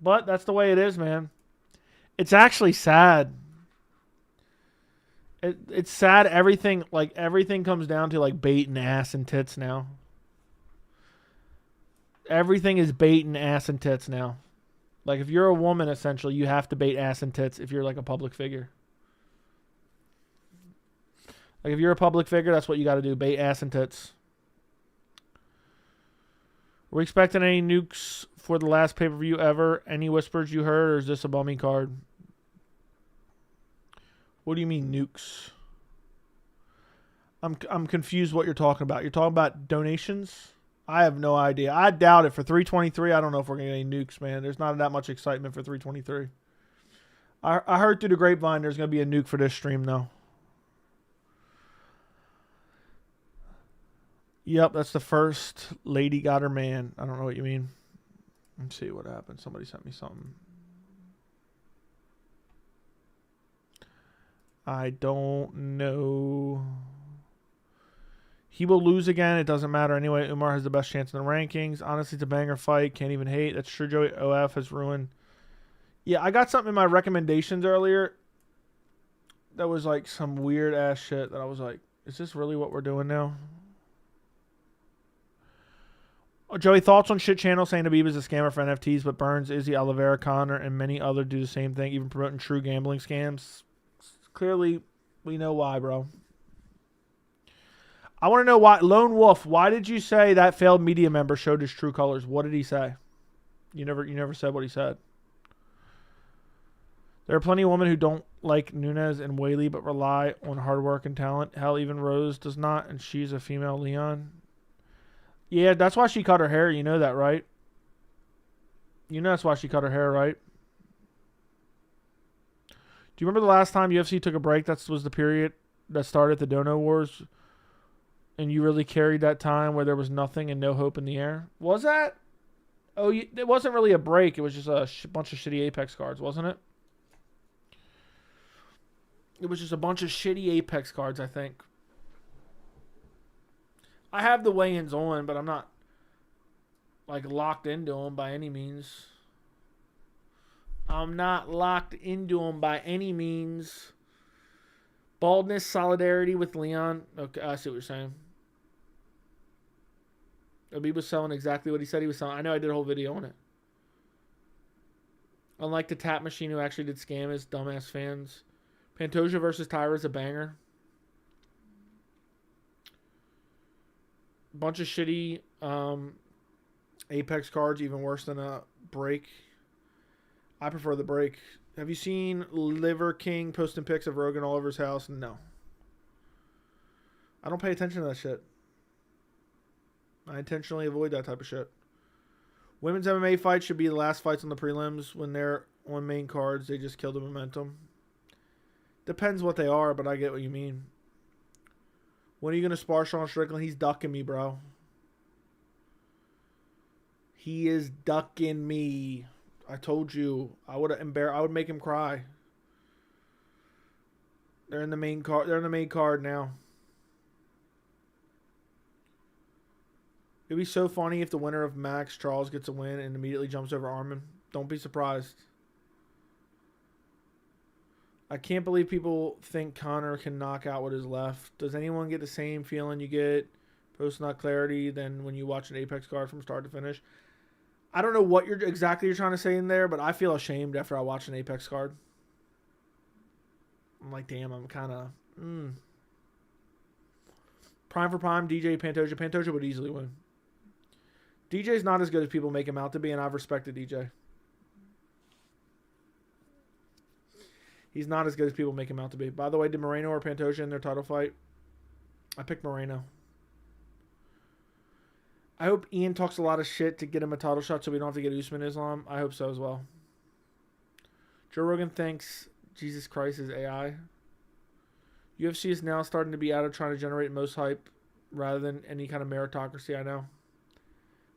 S1: But that's the way it is, man. It's actually sad. It's sad. Everything comes down to like bait and ass and tits now. Everything is bait and ass and tits now. Like if you're a woman, essentially, you have to bait ass and tits if you're like a public figure. Like if you're a public figure, that's what you got to do. Bait ass and tits. Are we expecting any nukes for the last pay-per-view ever? Any whispers you heard, or is this a bummy card? What do you mean nukes? I'm confused what you're talking about. You're talking about donations? I have no idea. I doubt it. For 323, I don't know if we're going to get any nukes, man. There's not that much excitement for 323. I heard through the grapevine there's going to be a nuke for this stream, though. Yep, that's the first lady got her man. I don't know what you mean. Let's see what happened. Somebody sent me something. I don't know. He will lose again. It doesn't matter anyway. Umar has the best chance in the rankings. Honestly, it's a banger fight. Can't even hate. That's true. Joey OF has ruined. Yeah, I got something in my recommendations earlier that was like some weird ass shit that I was like, is this really what we're doing now? Joey, thoughts on shit channel saying Habib is a scammer for NFTs, but Burns, Izzy, Oliveira, Connor, and many others do the same thing, even promoting true gambling scams. Clearly, we know why, bro. I want to know why. Lone Wolf, why did you say that failed media member showed his true colors? What did he say? You never said what he said. There are plenty of women who don't like Nunes and Whaley, but rely on hard work and talent. Hell, even Rose does not, and she's a female Leon. Yeah, that's why she cut her hair. You know that, right? You know that's why she cut her hair, right? Do you remember the last time UFC took a break? That was the period that started the Dono Wars. And you really carried that time where there was nothing and no hope in the air? Was that? Oh, it wasn't really a break. It was just a bunch of shitty Apex cards, wasn't it? It was just a bunch of shitty Apex cards, I think. I have the weigh-ins on, but I'm not like locked into them by any means. I'm not locked into them by any means. Baldness, solidarity with Leon. Okay, I see what you're saying. Habib was selling exactly what he said he was selling. I know I did a whole video on it. Unlike the tap machine who actually did scam his dumbass fans. Pantoja versus Tyra is a banger. Bunch of shitty Apex cards, even worse than a break. I prefer the break. Have you seen Liver King posting pics of Rogan all over his house? No. I don't pay attention to that shit. I intentionally avoid that type of shit. Women's MMA fights should be the last fights on the prelims. When they're on main cards, they just kill the momentum. Depends what they are, but I get what you mean. When are you going to spar Sean Strickland? He's ducking me, bro. He is ducking me. I told you. I would make him cry. They're in the main card. They're in the main card now. It'd be so funny if the winner of Max Charles gets a win and immediately jumps over Armin. Don't be surprised. I can't believe people think Conor can knock out what is left. Does anyone get the same feeling you get post-knock clarity than when you watch an Apex card from start to finish? I don't know what you're trying to say in there, but I feel ashamed after I watch an Apex card. I'm like, damn, I'm kind of... Prime for prime, DJ Pantoja. Pantoja would easily win. DJ's not as good as people make him out to be, and I've respected DJ. He's not as good as people make him out to be. By the way, did Moreno or Pantoja in their title fight? I picked Moreno. I hope Ian talks a lot of shit to get him a title shot so we don't have to get Usman Islam. I hope so as well. Joe Rogan thinks Jesus Christ is AI. UFC is now starting to be out of trying to generate most hype rather than any kind of meritocracy, I know.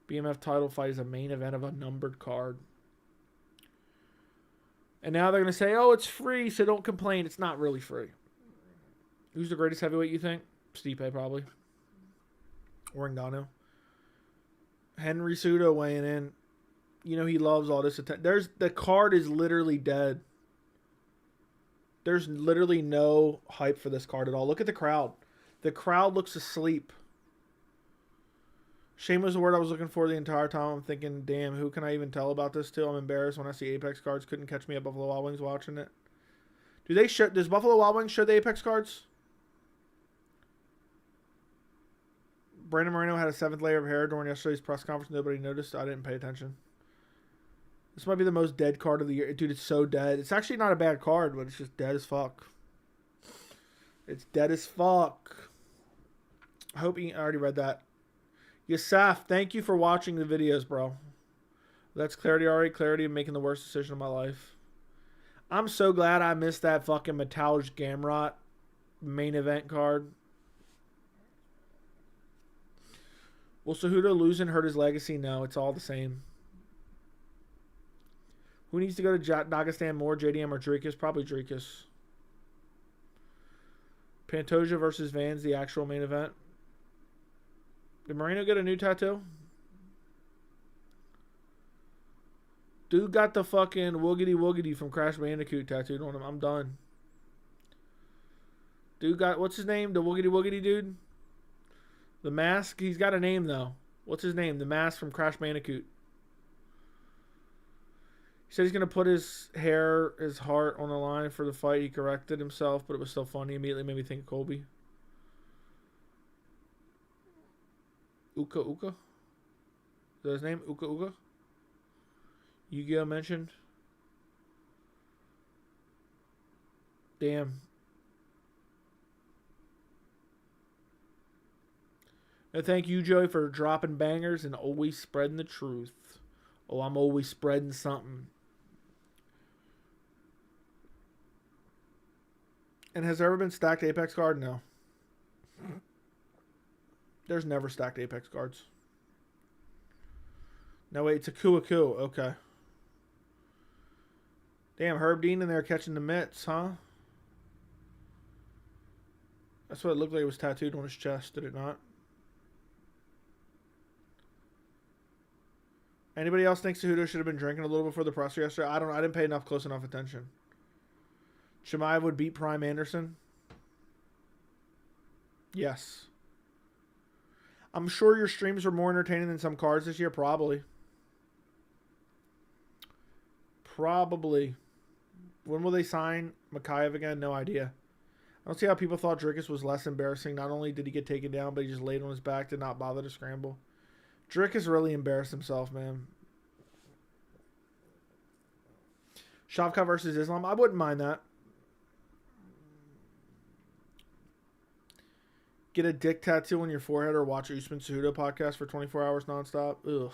S1: BMF title fight is a main event of a numbered card. And now they're going to say, oh, it's free, so don't complain. It's not really free. Who's the greatest heavyweight, you think? Stipe, probably. Or Ngannou. Henry Cejudo weighing in. You know he loves all this attention. The card is literally dead. There's literally no hype for this card at all. Look at the crowd. The crowd looks asleep. Shame was the word I was looking for the entire time. I'm thinking, damn, who can I even tell about this to? I'm embarrassed when I see Apex cards. Couldn't catch me at Buffalo Wild Wings watching it. Does Buffalo Wild Wings show the Apex cards? Brandon Moreno had a 7th layer of hair during yesterday's press conference. Nobody noticed. I didn't pay attention. This might be the most dead card of the year. Dude, it's so dead. It's actually not a bad card, but it's just dead as fuck. It's dead as fuck. I hope you already read that. Yasaf, thank you for watching the videos, bro. That's clarity already. Clarity of making the worst decision of my life. I'm so glad I missed that fucking Metallic Gamrot main event card. Will Cejudo losing hurt his legacy? No, it's all the same. Who needs to go to Dagestan more, JDM or Drakus? Probably Drakus. Pantoja versus Vans, the actual main event. Did Moreno get a new tattoo? Dude got the fucking woogity woogity from Crash Bandicoot tattooed on him. I'm done. Dude got, what's his name? The woogity woogity dude? The mask? He's got a name though. What's his name? The mask from Crash Bandicoot. He said he's going to put his hair, his heart on the line for the fight. He corrected himself, but it was still funny. Immediately made me think of Colby. Uka Uka? Is that his name? Uka Uka? Yu-Gi-Oh mentioned. Damn. And thank you, Joey, for dropping bangers and always spreading the truth. Oh, I'm always spreading something. And has there ever been stacked Apex card? No. There's never stacked Apex cards. No, wait, it's a Kuaku. Okay. Damn, Herb Dean in there catching the mitts, huh? That's what it looked like. It was tattooed on his chest, did it not? Anybody else think Cejudo should have been drinking a little before the presser yesterday? I don't know. I didn't pay close enough attention. Chimaev would beat Prime Anderson? Yes. I'm sure your streams are more entertaining than some cards this year. Probably. Probably. When will they sign Makayev again? No idea. I don't see how people thought Drakus was less embarrassing. Not only did he get taken down, but he just laid on his back, did not bother to scramble. Drakus really embarrassed himself, man. Shavkat versus Islam. I wouldn't mind that. Get a dick tattoo on your forehead or watch Usman Cejudo podcast for 24 hours nonstop. Ugh.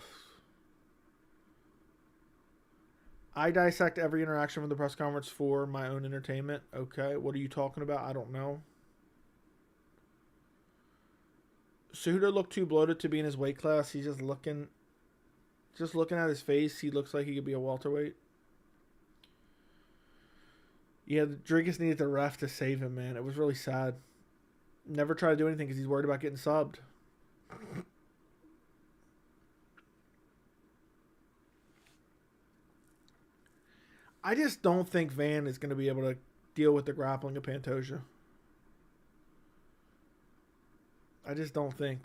S1: I dissect every interaction from the press conference for my own entertainment. Okay, what are you talking about? I don't know. Cejudo looked too bloated to be in his weight class. He's just looking at his face. He looks like he could be a welterweight. Yeah, Drakus needed the ref to save him, man. It was really sad. Never try to do anything because he's worried about getting subbed. I just don't think Van is going to be able to deal with the grappling of Pantoja. I just don't think.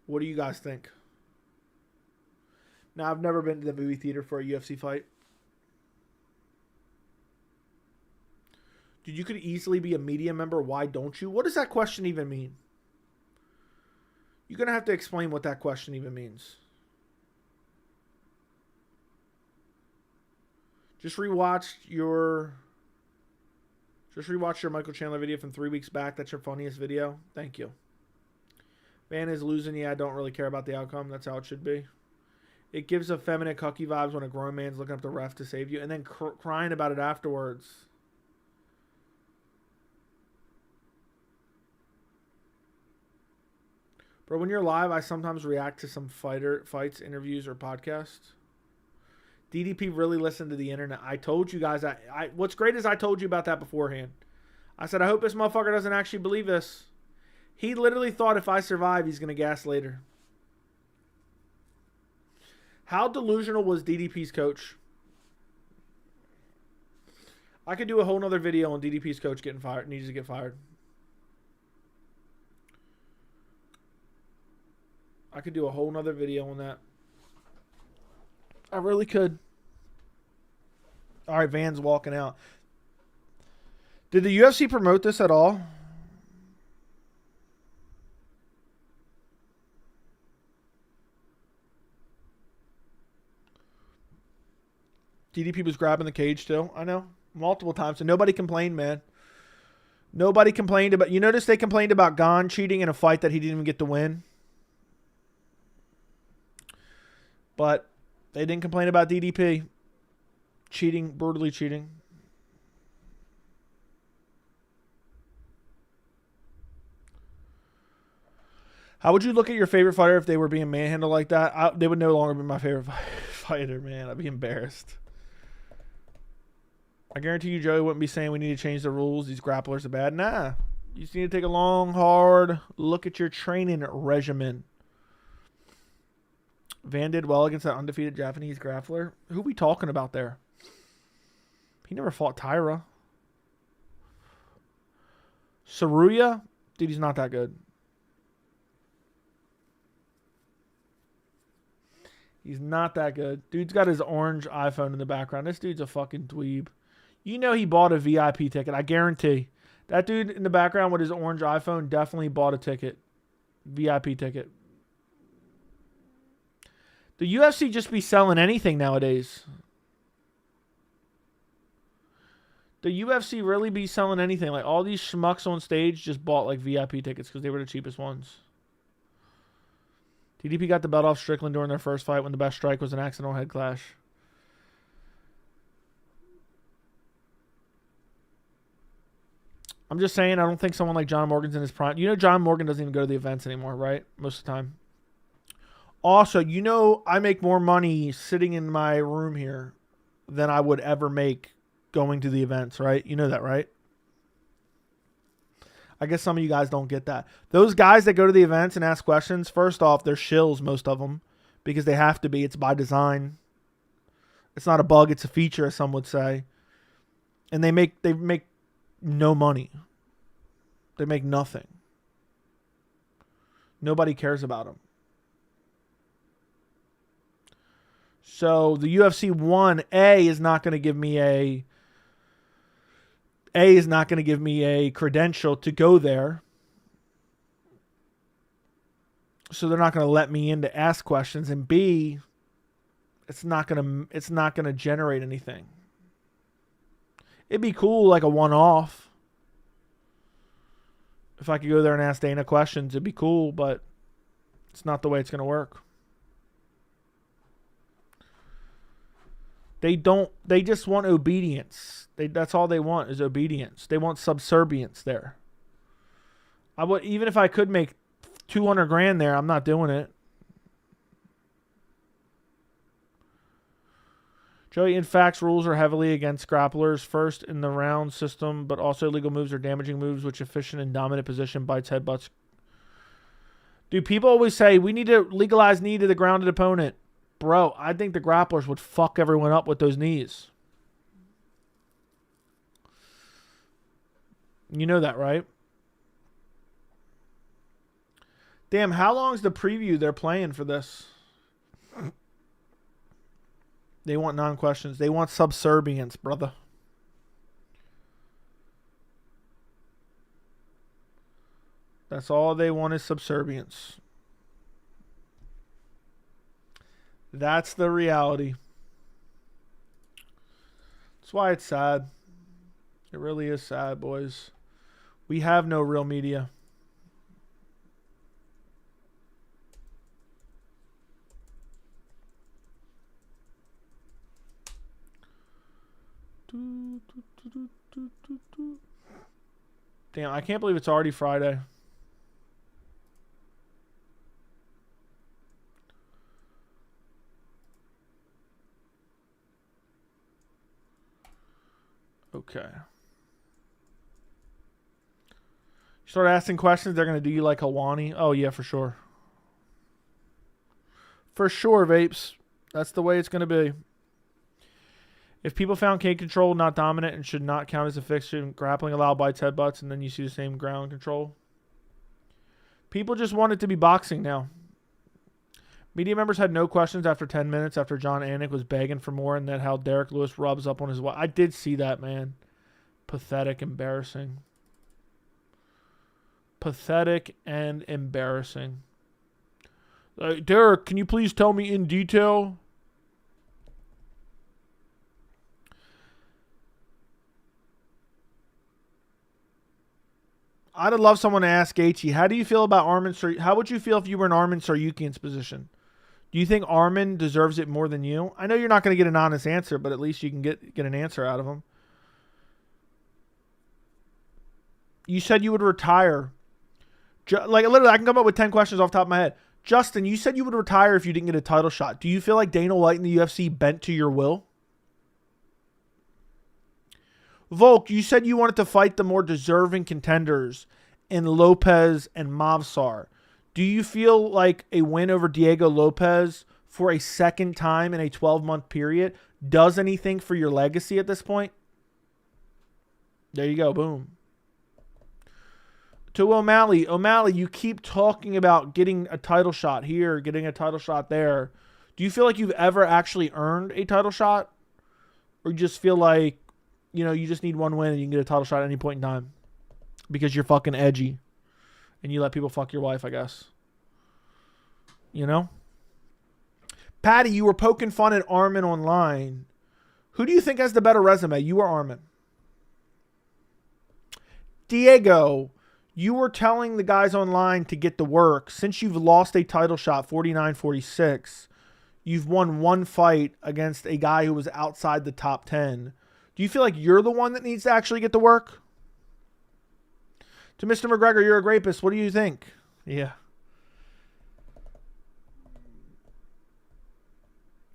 S1: What do you guys think? Now, I've never been to the movie theater for a UFC fight. Dude, you could easily be a media member. Why don't you? What does that question even mean? You're going to have to explain what that question even means. Just rewatch your Michael Chandler video from 3 weeks back. That's your funniest video. Thank you. Van is losing. Yeah, I don't really care about the outcome. That's how it should be. It gives effeminate cucky vibes when a grown man's looking up the ref to save you and then crying about it afterwards. Bro, when you're live, I sometimes react to some fights, interviews, or podcasts. DDP really listened to the internet. I told you guys. What's great is I told you about that beforehand. I said, I hope this motherfucker doesn't actually believe this. He literally thought if I survive, he's going to gas later. How delusional was DDP's coach? I could do a whole nother video on DDP's coach getting fired. Needs to get fired. I could do a whole nother video on that. I really could. All right, Van's walking out. Did the UFC promote this at all? DDP was grabbing the cage still. I know. Multiple times. And nobody complained, man. Nobody complained about... You notice they complained about Gon cheating in a fight that he didn't even get to win? But they didn't complain about DDP. Cheating, brutally cheating. How would you look at your favorite fighter if they were being manhandled like that? They would no longer be my favorite fighter, man. I'd be embarrassed. I guarantee you Joey wouldn't be saying we need to change the rules. These grapplers are bad. Nah. You just need to take a long, hard look at your training regimen. Van did well against that undefeated Japanese grappler. Who are we talking about there? He never fought Tyra. Saruya? Dude, he's not that good. He's not that good. Dude's got his orange iPhone in the background. This dude's a fucking dweeb. You know he bought a VIP ticket. I guarantee. That dude in the background with his orange iPhone definitely bought a ticket. VIP ticket. The UFC just be selling anything nowadays. The UFC really be selling anything. Like all these schmucks on stage just bought like VIP tickets because they were the cheapest ones. DDP got the belt off Strickland during their first fight when the best strike was an accidental head clash. I'm just saying, I don't think someone like John Morgan's in his prime. You know John Morgan doesn't even go to the events anymore, right? Most of the time. Also, you know I make more money sitting in my room here than I would ever make going to the events, right? You know that, right? I guess some of you guys don't get that. Those guys that go to the events and ask questions, first off, they're shills, most of them, because they have to be. It's by design. It's not a bug, it's a feature, as some would say. And they make no money. They make nothing. Nobody cares about them. So the UFC 1A is not going to give me a credential to go there. So they're not going to let me in to ask questions, and B, it's not going to generate anything. It'd be cool like a one-off. If I could go there and ask Dana questions, it'd be cool, but it's not the way it's going to work. They just want obedience. That's all they want is obedience. They want subservience there. Even if I could make 200 grand there, I'm not doing it. Joey, in fact, rules are heavily against grapplers. First in the round system, but also illegal moves are damaging moves which efficient and dominant position, bites, headbutts. Dude, people always say we need to legalize knee to the grounded opponent. Bro, I think the grapplers would fuck everyone up with those knees. You know that, right? Damn, how long's the preview they're playing for this? They want non-questions. They want subservience, brother. That's all they want is subservience. That's the reality. That's why it's sad. It really is sad, boys. We have no real media. Damn, I can't believe it's already Friday. Okay. You start asking questions, they're going to do you like Hawani. Oh, yeah, for sure. For sure, Vapes. That's the way it's going to be. If people found cage control not dominant and should not count as a fixture, grappling allowed by headbutts, and then you see the same ground control. People just want it to be boxing now. Media members had no questions after 10 minutes after John Anik was begging for more, and that how Derek Lewis rubs up on his wife. I did see that, man. Pathetic, embarrassing. Pathetic and embarrassing. Derek, can you please tell me in detail? I'd love someone to ask Gaethje, how do you feel about Armin? How would you feel if you were in Armin Saryukian's position? Do you think Armin deserves it more than you? I know you're not going to get an honest answer, but at least you can get an answer out of him. You said you would retire. Like, literally, I can come up with 10 questions off the top of my head. Justin, you said you would retire if you didn't get a title shot. Do you feel like Dana White and the UFC bent to your will? Volk, you said you wanted to fight the more deserving contenders in Lopez and Mavsar. Do you feel like a win over Diego Lopez for a second time in a 12-month period does anything for your legacy at this point? There you go. Boom. To O'Malley. O'Malley, you keep talking about getting a title shot here, getting a title shot there. Do you feel like you've ever actually earned a title shot? Or you just feel like, you know, you just need one win and you can get a title shot at any point in time because you're fucking edgy and you let people fuck your wife, I guess. You know? Paddy, you were poking fun at Armin online. Who do you think has the better resume, you or Armin? Diego, you were telling the guys online to get to work. Since you've lost a title shot, 49-46, you've won one fight against a guy who was outside the top 10. Do you feel like you're the one that needs to actually get to work? To Mr. McGregor, you're a rapist. What do you think? Yeah.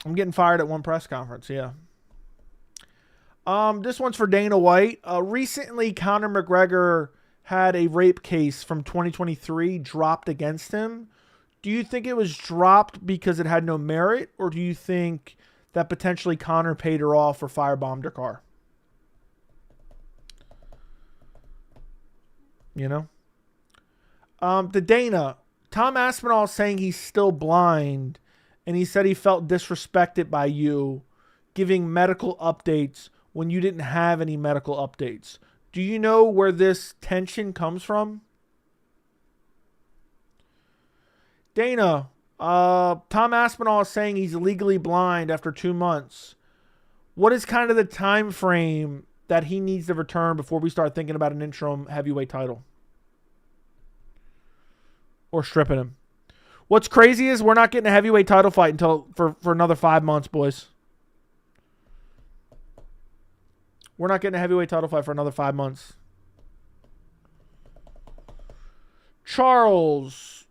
S1: I'm getting fired at one press conference, yeah. This one's for Dana White. Recently, Conor McGregor had a rape case from 2023 dropped against him. Do you think it was dropped because it had no merit, or do you think that potentially Conor paid her off or firebombed her car? You know? To Dana, Tom Aspinall is saying he's still blind, and he said he felt disrespected by you giving medical updates when you didn't have any medical updates. Do you know where this tension comes from? Dana, Tom Aspinall is saying he's legally blind after 2 months. What is kind of the time frame that he needs to return before we start thinking about an interim heavyweight title? Or stripping him? What's crazy is we're not getting a heavyweight title fight until for another 5 months, boys. We're not getting a heavyweight title fight for another 5 months. Charles.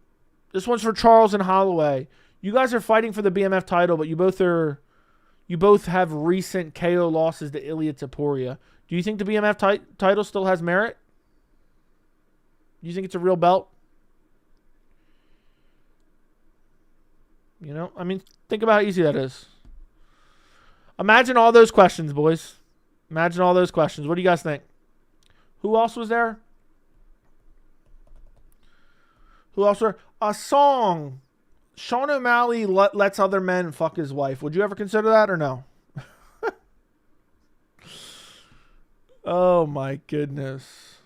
S1: This one's for Charles and Holloway. You guys are fighting for the BMF title, but you both have recent KO losses to Ilya Taporia. Do you think the BMF title still has merit? Do you think it's a real belt? You know, I mean, think about how easy that is. Imagine all those questions, boys. Imagine all those questions. What do you guys think? Who else was there? Who else were? A song. Sean O'Malley lets other men fuck his wife. Would you ever consider that or no? Oh, my goodness.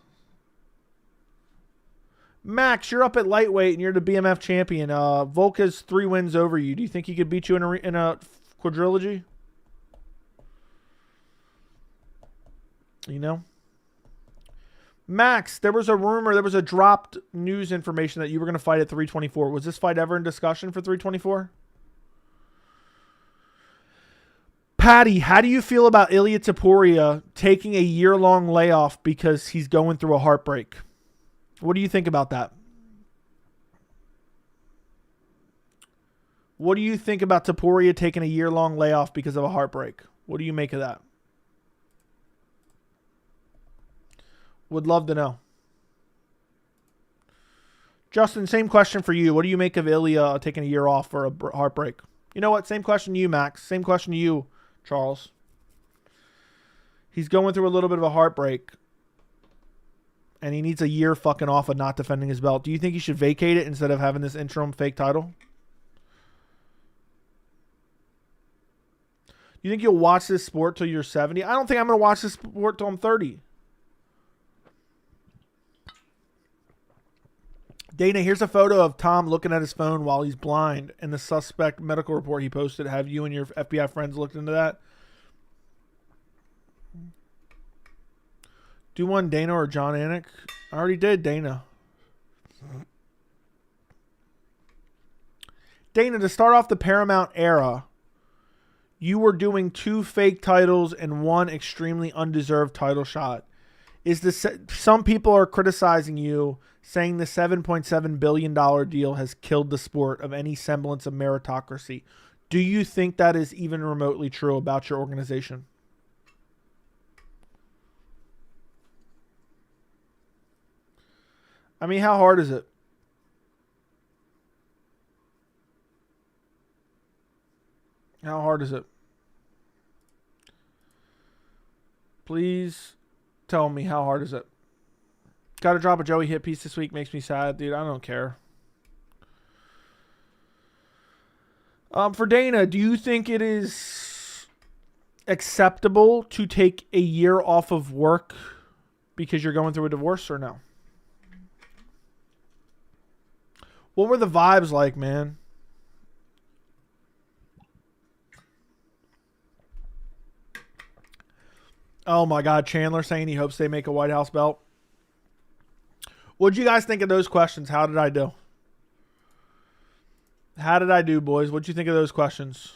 S1: Max, you're up at lightweight and you're the BMF champion. Volka's 3 wins over you. Do you think he could beat you in a quadrilogy? You know? Max, there was a rumor, there was a dropped news information that you were going to fight at 324. Was this fight ever in discussion for 324? Paddy, how do you feel about Ilia Topuria taking a year-long layoff because he's going through a heartbreak? What do you think about that? What do you think about Topuria taking a year-long layoff because of a heartbreak? What do you make of that? Would love to know. Justin, same question for you. What do you make of Ilia taking a year off for a heartbreak? You know what? Same question to you, Max. Same question to you, Charles. He's going through a little bit of a heartbreak. And he needs a year fucking off of not defending his belt. Do you think he should vacate it instead of having this interim fake title? You think you'll watch this sport till you're 70? I don't think I'm going to watch this sport till I'm 30. Dana, here's a photo of Tom looking at his phone while he's blind, and the suspect medical report he posted. Have you and your FBI friends looked into that? Do one Dana or John Anik? I already did Dana. Dana, to start off the Paramount era, you were doing 2 fake titles and 1 extremely undeserved title shot. Some people are criticizing you, saying the $7.7 billion deal has killed the sport of any semblance of meritocracy. Do you think that is even remotely true about your organization? I mean, how hard is it? How hard is it? Please tell me, how hard is it? Got to drop a Joey hit piece this week. Makes me sad, dude. I don't care. For Dana, do you think it is acceptable to take a year off of work because you're going through a divorce or no? What were the vibes like, man? Oh my God, Chandler saying he hopes they make a White House belt. What'd you guys think of those questions? How did I do? How did I do, boys? What'd you think of those questions?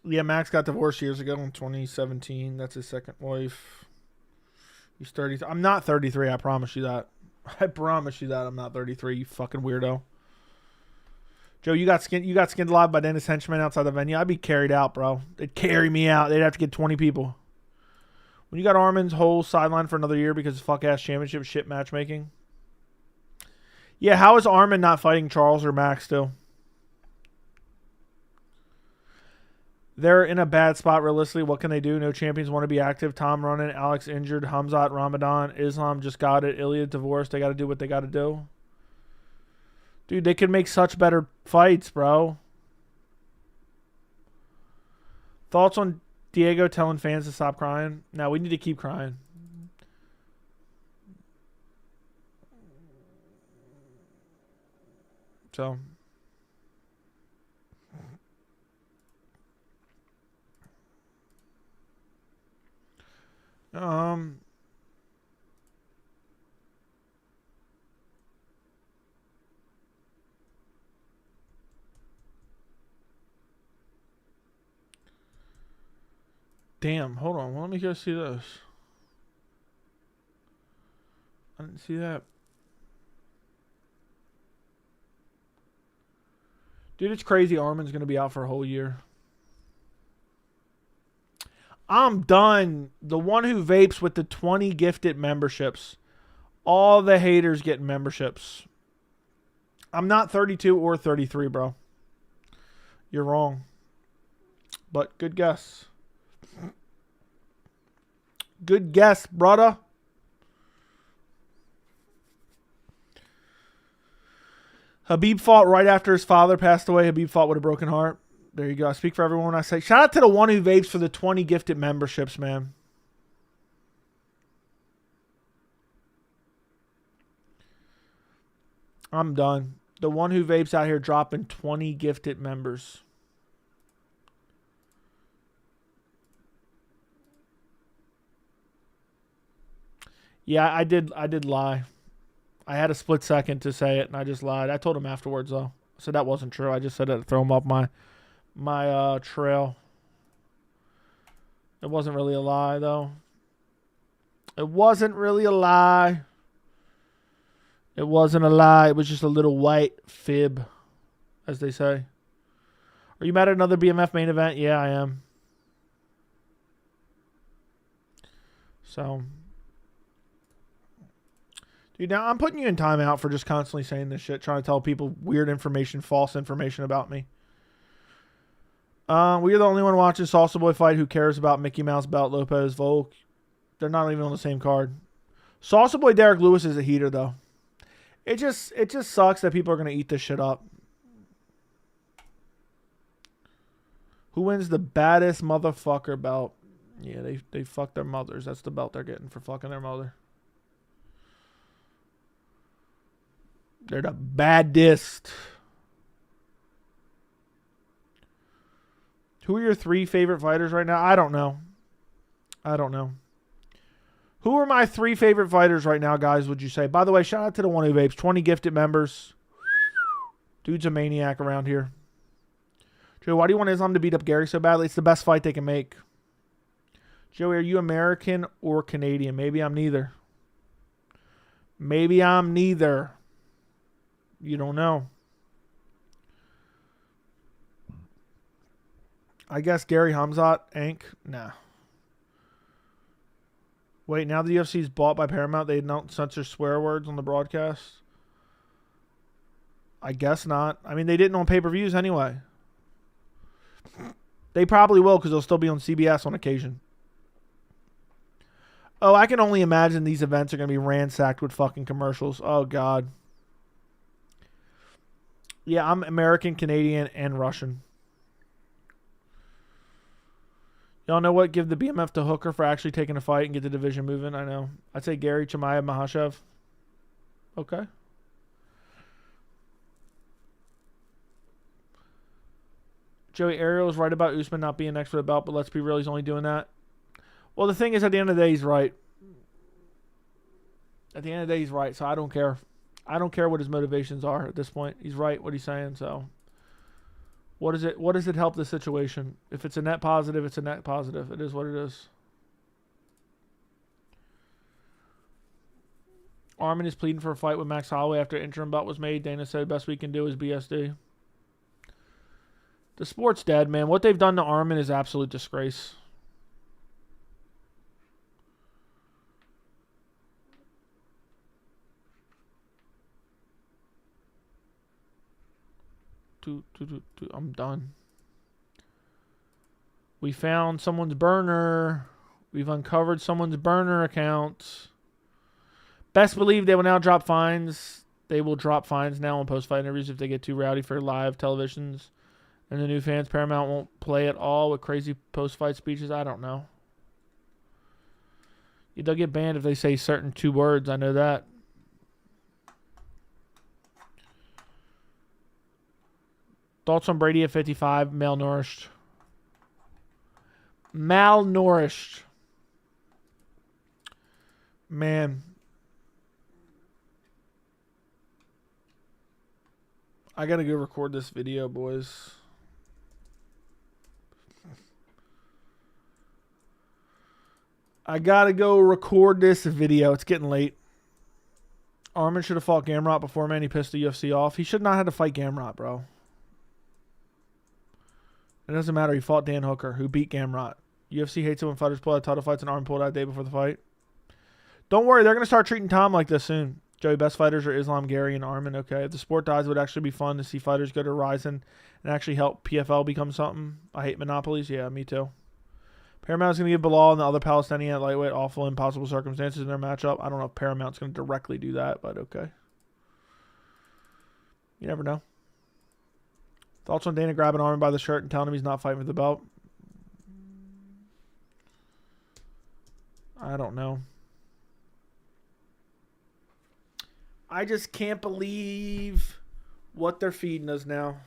S1: Yeah, Max got divorced years ago in 2017. That's his second wife. He's 30. I'm not 33. I promise you that. I promise you that I'm not 33. You fucking weirdo. Joe, you got skinned alive by Dennis Henchman outside the venue. I'd be carried out, bro. They'd carry me out. They'd have to get 20 people. When you got Armin's whole sideline for another year because of fuck-ass championship shit matchmaking. Yeah, how is Armin not fighting Charles or Max still? They're in a bad spot realistically. What can they do? No champions want to be active. Tom running, Alex injured, Hamzat, Ramadan, Islam just got it. Ilya divorced. They got to do what they got to do. Dude, they could make such better fights, bro. Thoughts on Diego telling fans to stop crying? No, we need to keep crying. So... Damn, hold on. Let me go see this. I didn't see that. Dude, it's crazy Armin's going to be out for a whole year. I'm done. The one who vapes with the 20 gifted memberships. All the haters getting memberships. I'm not 32 or 33, bro. You're wrong. But good guess. Good guess, brother. Habib fought right after his father passed away. Habib fought with a broken heart. There you go. I speak for everyone when I say, shout out to the one who vapes for the 20 gifted memberships, man. I'm done. The one who vapes out here dropping 20 gifted members. Yeah, I did lie. I had a split second to say it, and I just lied. I told him afterwards, though. I said that wasn't true. I just said it to throw him off my trail. It wasn't really a lie, though. It wasn't really a lie. It wasn't a lie. It was just a little white fib, as they say. Are you mad at another BMF main event? Yeah, I am. So, dude, now I'm putting you in timeout for just constantly saying this shit, trying to tell people weird information, false information about me. We are the only one watching Salsa Boy fight who cares about Mickey Mouse, Belt, Lopez, Volk. They're not even on the same card. Salsa Boy Derek Lewis is a heater, though. It just sucks that people are going to eat this shit up. Who wins the baddest motherfucker belt? Yeah, they fuck their mothers. That's the belt they're getting for fucking their mother. They're the baddest. Who are your 3 favorite fighters right now? I don't know. Who are my 3 favorite fighters right now, guys, would you say? By the way, shout out to the one who vapes. 20 gifted members. Dude's a maniac around here. Joey, why do you want Islam to beat up Gary so badly? It's the best fight they can make. Joey, are you American or Canadian? Maybe I'm neither. You don't know. I guess Gary Hamzat, Ank? Nah. Wait, now the UFC is bought by Paramount, they don't censor swear words on the broadcast? I guess not. I mean, they didn't on pay-per-views anyway. They probably will because they'll still be on CBS on occasion. Oh, I can only imagine these events are going to be ransacked with fucking commercials. Oh, God. Yeah, I'm American, Canadian, and Russian. Y'all know what? Give the BMF to Hooker for actually taking a fight and get the division moving. I know. I'd say Gary, Chimaev, Makhachev. Okay. Joey, Ariel is right about Usman not being next for the belt, but let's be real, he's only doing that. Well, the thing is, at the end of the day, he's right. At the end of the day, he's right, so I don't care. I don't care what his motivations are at this point. He's right what he's saying, so... What does it help the situation? If it's a net positive, it's a net positive. It is what it is. Armin is pleading for a fight with Max Holloway after interim belt was made. Dana said best we can do is BSD. The sport's dead, man. What they've done to Armin is absolute disgrace. I'm done. We found someone's burner. We've uncovered someone's burner account. Best believe they will now drop fines. They will drop fines now on post-fight interviews if they get too rowdy for live televisions. And the new fans, Paramount won't play at all with crazy post-fight speeches. I don't know. They'll get banned if they say certain 2 words. I know that. Thoughts on Brady at 55, malnourished. Malnourished. Man. I gotta go record this video, boys. I gotta go record this video. It's getting late. Armin should have fought Gamrot before, man. He pissed the UFC off. He should not have to fight Gamrot, bro. It doesn't matter. He fought Dan Hooker, who beat Gamrot. UFC hates it when fighters pull out title fights and Armin pulled out day before the fight. Don't worry, they're going to start treating Tom like this soon. Joey, best fighters are Islam, Gary, and Armin. Okay, if the sport dies, it would actually be fun to see fighters go to Ryzen and actually help PFL become something. I hate monopolies. Yeah, me too. Paramount's going to give Bilal and the other Palestinian at lightweight awful impossible circumstances in their matchup. I don't know if Paramount's going to directly do that, but okay. You never know. Thoughts on Dana grabbing Armin by the shirt and telling him he's not fighting for the belt? I don't know. I just can't believe what they're feeding us now.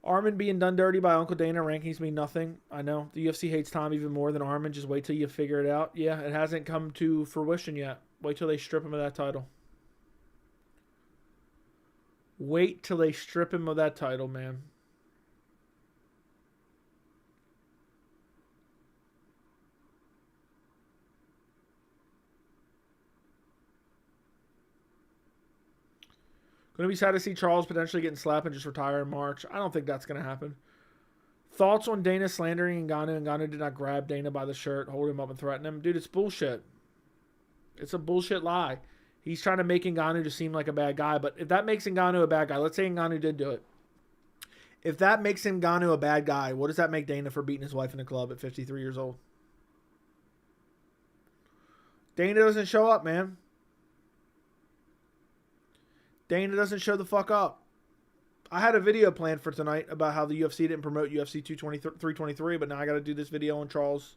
S1: Armin being done dirty by Uncle Dana, rankings mean nothing. I know. The UFC hates Tom even more than Armin. Just wait till you figure it out. Yeah, it hasn't come to fruition yet. Wait till they strip him of that title. Wait till they strip him of that title, man. Going to be sad to see Charles potentially getting slapped and just retire in March. I don't think that's going to happen. Thoughts on Dana slandering Ngannou? Ngannou did not grab Dana by the shirt, hold him up, and threaten him. Dude, it's bullshit. It's a bullshit lie. He's trying to make Ngannou to seem like a bad guy. But if that makes Ngannou a bad guy, let's say Ngannou did do it. If that makes Ngannou a bad guy, what does that make Dana for beating his wife in the club at 53 years old? Dana doesn't show up, man. Dana doesn't show the fuck up. I had a video planned for tonight about how the UFC didn't promote UFC 323, but now I got to do this video on Charles.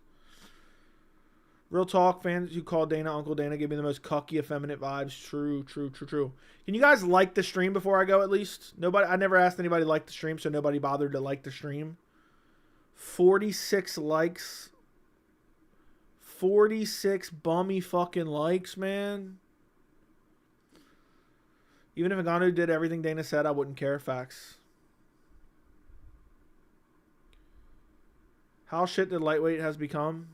S1: Real talk, fans who call Dana Uncle Dana give me the most cucky, effeminate vibes. True. Can you guys like the stream before I go at least? Nobody. I never asked anybody to like the stream, so nobody bothered to like the stream. 46 likes. 46 bummy fucking likes, man. Even if Ngannou did everything Dana said, I wouldn't care. Facts. How shit the lightweight has become.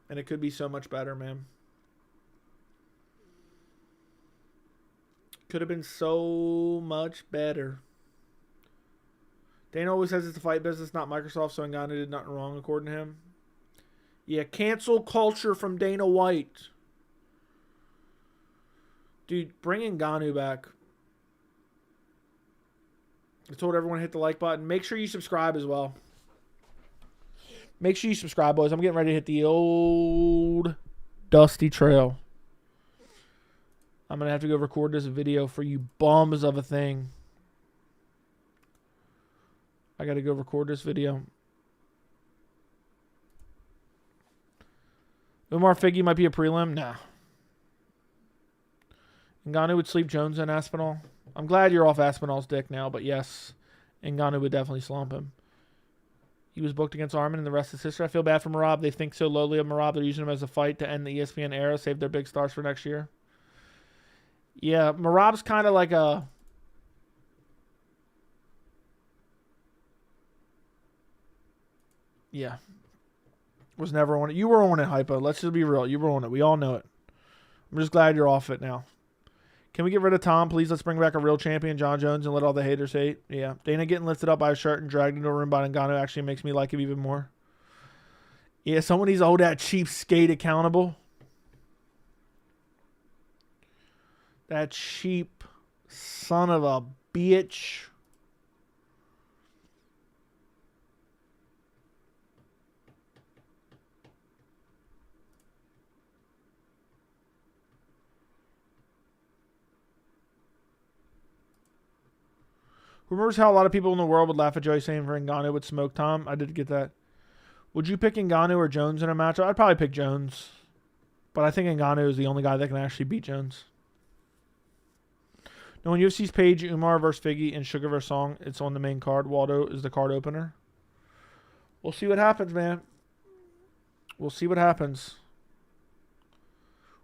S1: And it could be so much better, man. Could have been so much better. Dana always says it's the fight business, not Microsoft, so Ngannou did nothing wrong, according to him. Yeah, cancel culture from Dana White. Dude, bring Ngannou back. I told everyone to hit the like button. Make sure you subscribe as well. Make sure you subscribe, boys. I'm getting ready to hit the old dusty trail. I'm going to have to go record this video for you bums of a thing. I got to go record this video. Umar Figgy might be a prelim? Nah. Ngannou would sleep Jones and Aspinall. I'm glad you're off Aspinall's dick now, but yes, Ngannou would definitely slump him. He was booked against Armin and the rest is history. I feel bad for Merab. They think so lowly of Merab. They're using him as a fight to end the ESPN era, save their big stars for next year. Yeah, Merab's kind of like a... Yeah. Was never on it. You were on it, Hypo. Let's just be real. You were on it. We all know it. I'm just glad you're off it now. Can we get rid of Tom, please? Let's bring back a real champion, John Jones, and let all the haters hate. Yeah. Dana getting lifted up by a shirt and dragged into a room by Ngannou actually makes me like him even more. Yeah, someone needs to hold that cheap skate accountable. That cheap son of a bitch. Who remembers how a lot of people in the world would laugh at Joey saying for Ngannou would smoke Tom? I did get that. Would you pick Ngannou or Jones in a matchup? I'd probably pick Jones. But I think Ngannou is the only guy that can actually beat Jones. No, on UFC's page, Umar versus Figgy and Sugar versus Song, it's on the main card. Waldo is the card opener. We'll see what happens, man. We'll see what happens.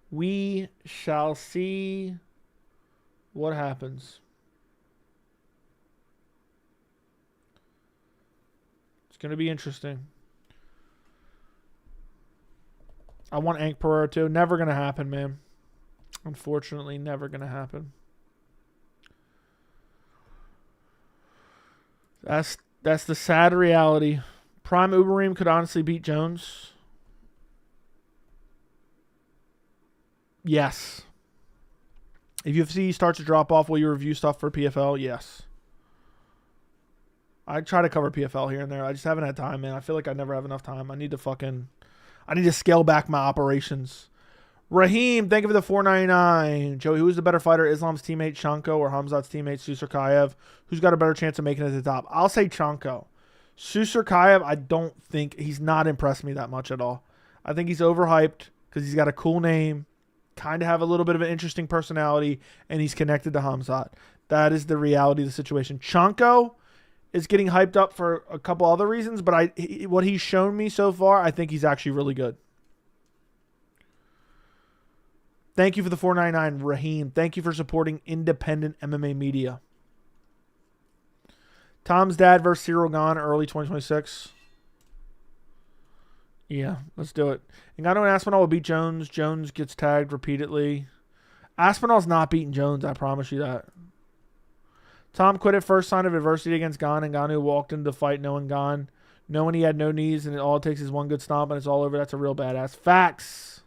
S1: We shall see what happens. Going to be interesting. I want Hank Pereira too. Never going to happen, man. Unfortunately, never going to happen. That's the sad reality. Prime Uberim could honestly beat Jones. Yes. If UFC starts to drop off, will you review stuff for PFL? Yes. I try to cover PFL here and there. I just haven't had time, man. I feel like I never have enough time. I need to scale back my operations. Raheem, thank you for the $4.99. Joey, who is the better fighter, Islam's teammate Chanko or Hamzat's teammate Susurkayev? Who's got a better chance of making it to the top? I'll say Chanko. Susurkayev, I don't think he's not impressed me that much at all. I think he's overhyped because he's got a cool name, kind of have a little bit of an interesting personality, and he's connected to Hamzat. That is the reality of the situation. Chanko is getting hyped up for a couple other reasons, but what he's shown me so far, I think he's actually really good. Thank you for the $4.99, Raheem. Thank you for supporting independent MMA media. Tom's dad versus Cyril Gane early 2026. Yeah, let's do it. Ngannou and Aspinall will beat Jones. Jones gets tagged repeatedly. Aspinall's not beating Jones, I promise you that. Tom quit at first sign of adversity against Gane, and Ngannou walked into the fight knowing he had no knees, and all it takes is one good stomp, and it's all over. That's a real badass. Facts.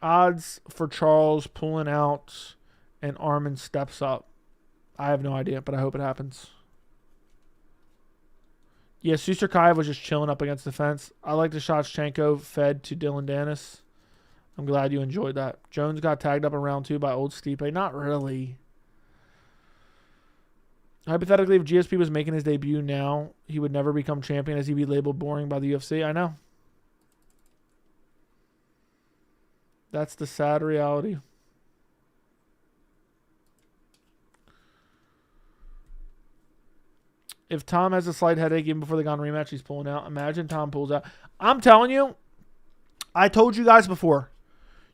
S1: Odds for Charles pulling out and Armin steps up. I have no idea, but I hope it happens. Yeah, Susurkayev was just chilling up against the fence. I like the shots Chanko fed to Dylan Dennis. I'm glad you enjoyed that. Jones got tagged up in round 2 by old Stipe. Not really. Hypothetically, if GSP was making his debut now, he would never become champion as he'd be labeled boring by the UFC. I know. That's the sad reality. If Tom has a slight headache even before the Gane rematch, he's pulling out. Imagine Tom pulls out. I'm telling you, I told you guys before.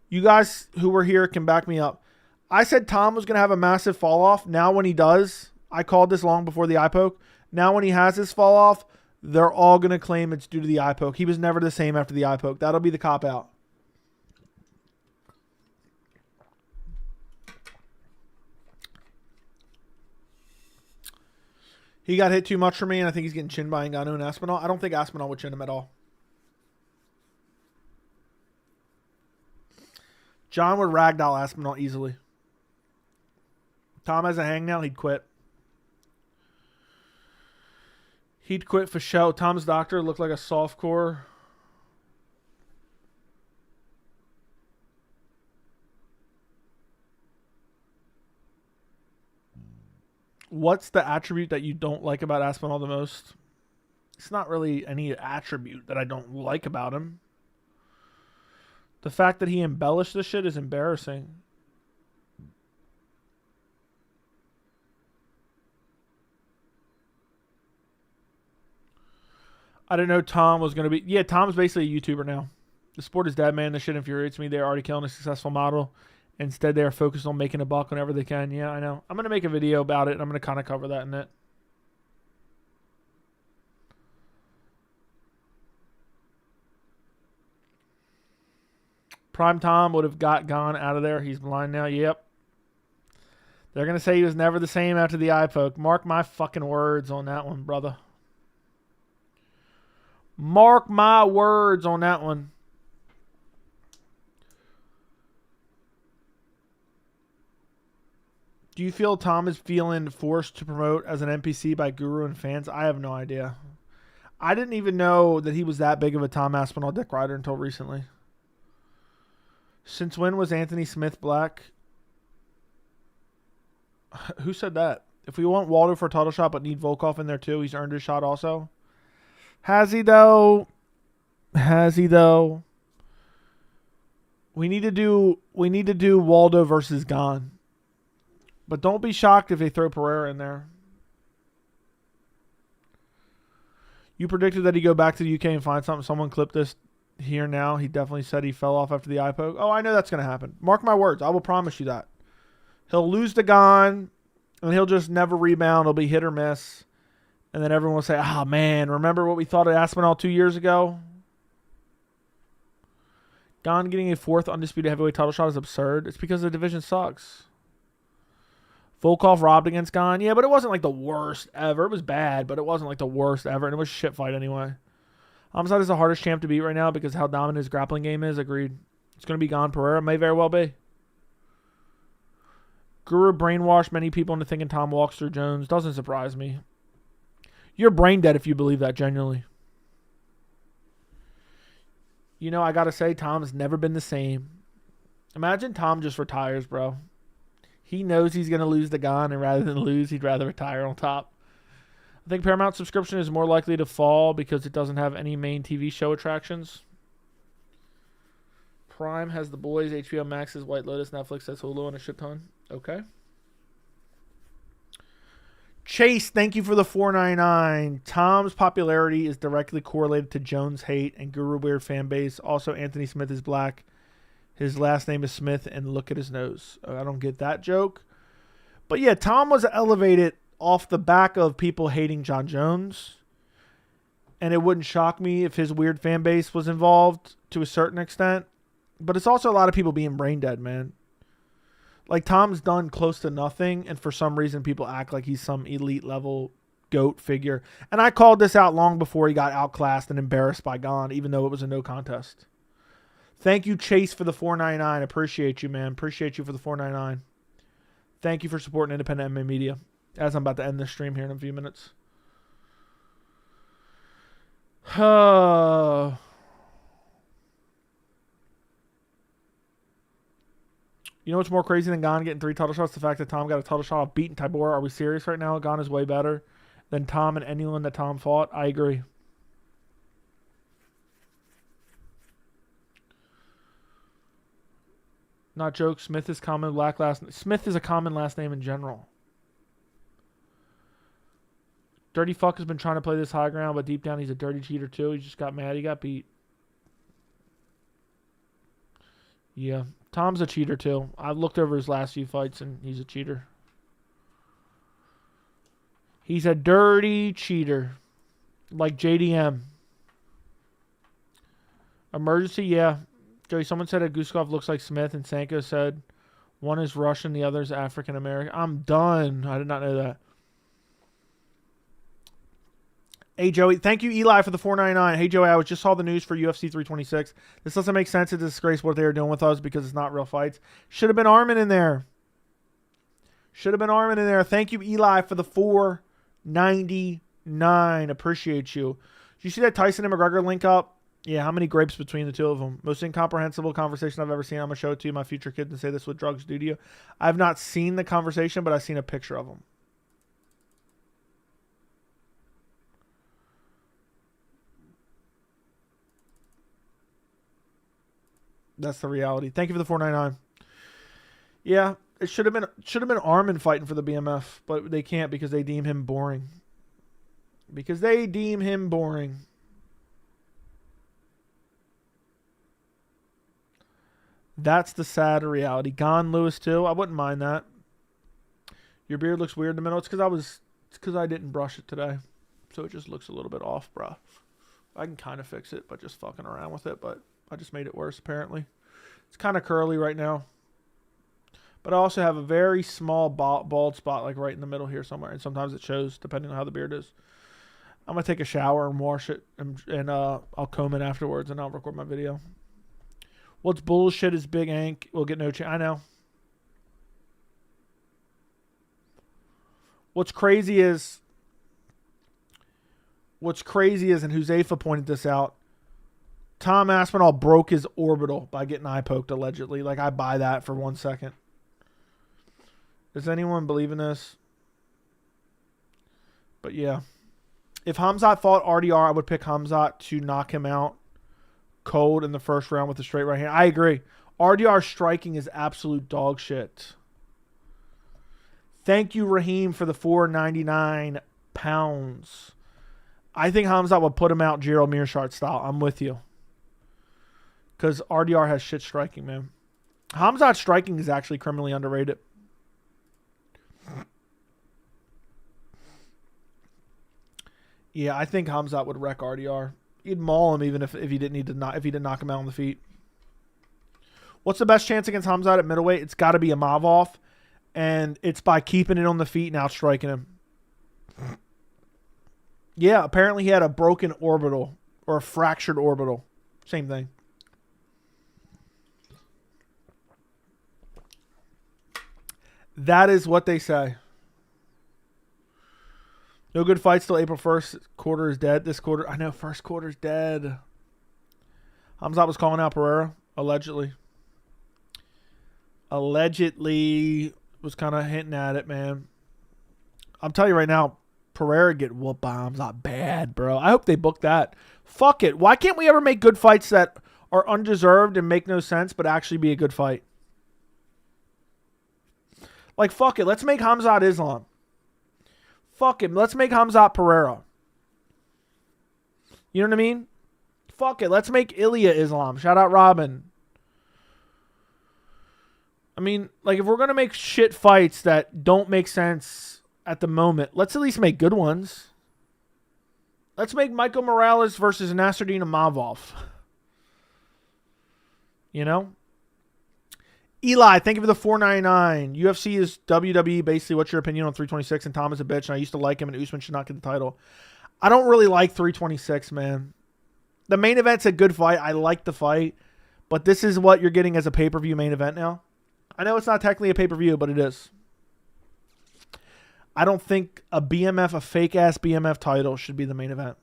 S1: You guys who were here can back me up. I said Tom was going to have a massive fall off. Now when he does, I called this long before the eye poke. Now when he has his fall off, they're all going to claim it's due to the eye poke. He was never the same after the eye poke. That'll be the cop out. He got hit too much for me, and I think he's getting chinned by Ngannou and Aspinall. I don't think Aspinall would chin him at all. John would ragdoll Aspinall easily. Tom has a hangnail, he'd quit. He'd quit for show. Tom's doctor looked like a softcore. What's the attribute that you don't like about Aspinall the most? It's not really any attribute that I don't like about him. The fact that he embellished this shit is embarrassing. I didn't know Tom was going to be... Yeah, Tom's basically a YouTuber now. The sport is dead, man. This shit infuriates me. They're already killing a successful model. Instead, they are focused on making a buck whenever they can. Yeah, I know. I'm going to make a video about it, and I'm going to kind of cover that in it. Prime Tom would have got Gane out of there. He's blind now. Yep. They're going to say he was never the same after the eye poke. Mark my fucking words on that one, brother. Mark my words on that one. Do you feel Tom is feeling forced to promote as an NPC by Guru and fans? I have no idea. I didn't even know that he was that big of a Tom Aspinall dick rider until recently. Since when was Anthony Smith black? Who said that? If we want Waldo for a title shot but need Volkov in there too, he's earned his shot also. Has he though? Has he though? We need to do Waldo versus Gane. But don't be shocked if they throw Pereira in there. You predicted that he'd go back to the UK and find something. Someone clipped this here now. He definitely said he fell off after the eye poke. Oh, I know that's going to happen. Mark my words. I will promise you that. He'll lose to Gane, and he'll just never rebound. He'll be hit or miss. And then everyone will say, oh, man, remember what we thought of Aspinall 2 years ago? Gane getting a 4th undisputed heavyweight title shot is absurd. It's because the division sucks. Volkov robbed against Gane. Yeah, but it wasn't like the worst ever. It was bad, but it wasn't like the worst ever. And it was a shit fight anyway. Hamzat is the hardest champ to beat right now because how dominant his grappling game is. Agreed. It's going to be Gane Pereira. May very well be. Guru brainwashed many people into thinking Tom walks through Jones. Doesn't surprise me. You're brain dead if you believe that, genuinely. You know, I got to say, Tom has never been the same. Imagine Tom just retires, bro. He knows he's going to lose the Gane, and rather than lose, he'd rather retire on top. I think Paramount subscription is more likely to fall because it doesn't have any main TV show attractions. Prime has The Boys, HBO Max has White Lotus, Netflix has Hulu, and a shit ton. Okay. Chase, thank you for the $4.99. Tom's popularity is directly correlated to Jones' hate and Guru Weird fan base. Also, Anthony Smith is black. His last name is Smith, and look at his nose. I don't get that joke. But yeah, Tom was elevated off the back of people hating John Jones. And it wouldn't shock me if his weird fan base was involved to a certain extent. But it's also a lot of people being brain dead, man. Like, Tom's done close to nothing, and for some reason people act like he's some elite level GOAT figure. And I called this out long before he got outclassed and embarrassed by Gane, even though it was a no contest. Thank you, Chase, for the $4.99. Appreciate you, man. Appreciate you for the $4.99. Thank you for supporting independent MMA media. As I'm about to end this stream here in a few minutes. You know what's more crazy than Gane getting 3 title shots? The fact that Tom got a title shot off beating Tybura. Are we serious right now? Gane is way better than Tom and anyone that Tom fought. I agree. Not joke. Smith is common black last. Smith is a common last name in general. Dirty fuck has been trying to play this high ground, but deep down he's a dirty cheater too. He just got mad. He got beat. Yeah. Tom's a cheater too. I've looked over his last few fights and he's a cheater. He's a dirty cheater. Like JDM. Emergency, yeah. Joey, someone said that Guskov looks like Smith, and Sanko said one is Russian, the other is African American. I'm done. I did not know that. Hey, Joey. Thank you, Eli, for the $4.99. Hey, Joey, I just saw the news for UFC 326. This doesn't make sense. It's a disgrace what they are doing with us because it's not real fights. Should have been Armin in there. Should have been Armin in there. Thank you, Eli, for the $4.99. Appreciate you. Did you see that Tyson and McGregor link up? Yeah, how many grapes between the two of them? Most incomprehensible conversation I've ever seen. I'm going to show it to you, my future kids, and say this what drugs do to you. I've not seen the conversation, but I've seen a picture of them. That's the reality. Thank you for the $4.99. Yeah, it should have been Armin fighting for the BMF, but they can't because they deem him boring. Because they deem him boring. That's the sad reality. Gone Lewis too. I wouldn't mind that. Your beard looks weird in the middle. It's because I didn't brush it today, so it just looks a little bit off, bro. I can kind of fix it, but just fucking around with it, but I just made it worse, apparently. It's kind of curly right now. But I also have a very small bald spot, like right in the middle here somewhere. And sometimes it shows, depending on how the beard is. I'm going to take a shower and wash it. And I'll comb it afterwards, and I'll record my video. What's bullshit is Big Ank. We'll get no chance. I know. What's crazy is, and Huzefa pointed this out, Tom Aspinall broke his orbital by getting eye poked, allegedly. Like, I buy that for 1 second. Does anyone believe in this? But yeah. If Hamzat fought RDR, I would pick Hamzat to knock him out cold in the first round with a straight right hand. I agree. RDR striking is absolute dog shit. Thank you, Raheem, for the £4.99. I think Hamzat would put him out Gerald Meerschaert style. I'm with you. Because RDR has shit striking, man. Hamzat's striking is actually criminally underrated. Yeah, I think Hamzat would wreck RDR. He'd maul him even if he didn't need to knock him out on the feet. What's the best chance against Hamzat at middleweight? It's got to be Imavov. And it's by keeping it on the feet and outstriking him. Yeah, apparently he had a broken orbital or a fractured orbital. Same thing. That is what they say. No good fights till April 1st. Quarter is dead. This quarter, I know, first quarter is dead. Hamzat was calling out Pereira, allegedly. Allegedly was kind of hinting at it, man. I'm telling you right now, Pereira get whooped by Hamzat bad, bro. I hope they book that. Fuck it. Why can't we ever make good fights that are undeserved and make no sense, but actually be a good fight? Like, fuck it. Let's make Hamzat Islam. Fuck him. Let's make Hamzat Pereira. You know what I mean? Fuck it. Let's make Ilya Islam. Shout out Robin. I mean, like, if we're going to make shit fights that don't make sense at the moment, let's at least make good ones. Let's make Michael Morales versus Nasruddin Imavov. You know? Eli, thank you for the $4.99. UFC is WWE. Basically, what's your opinion on 326? And Tom is a bitch, and I used to like him, and Usman should not get the title. I don't really like 326, man. The main event's a good fight. I like the fight, but this is what you're getting as a pay-per-view main event now. I know it's not technically a pay-per-view, but it is. I don't think a fake-ass BMF title should be the main event.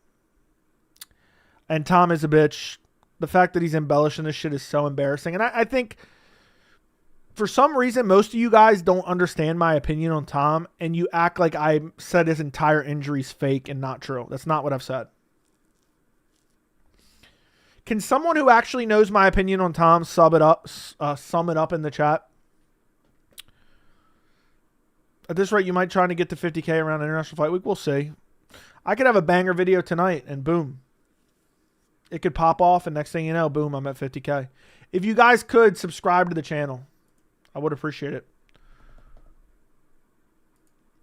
S1: And Tom is a bitch. The fact that he's embellishing this shit is so embarrassing. And I think, for some reason, most of you guys don't understand my opinion on Tom, and you act like I said his entire injury's fake and not true. That's not what I've said. Can someone who actually knows my opinion on Tom sum it up in the chat? At this rate, you might try to get to 50K around International Fight Week. We'll see. I could have a banger video tonight, and boom. It could pop off, and next thing you know, boom, I'm at 50K. If you guys could subscribe to the channel, I would appreciate it.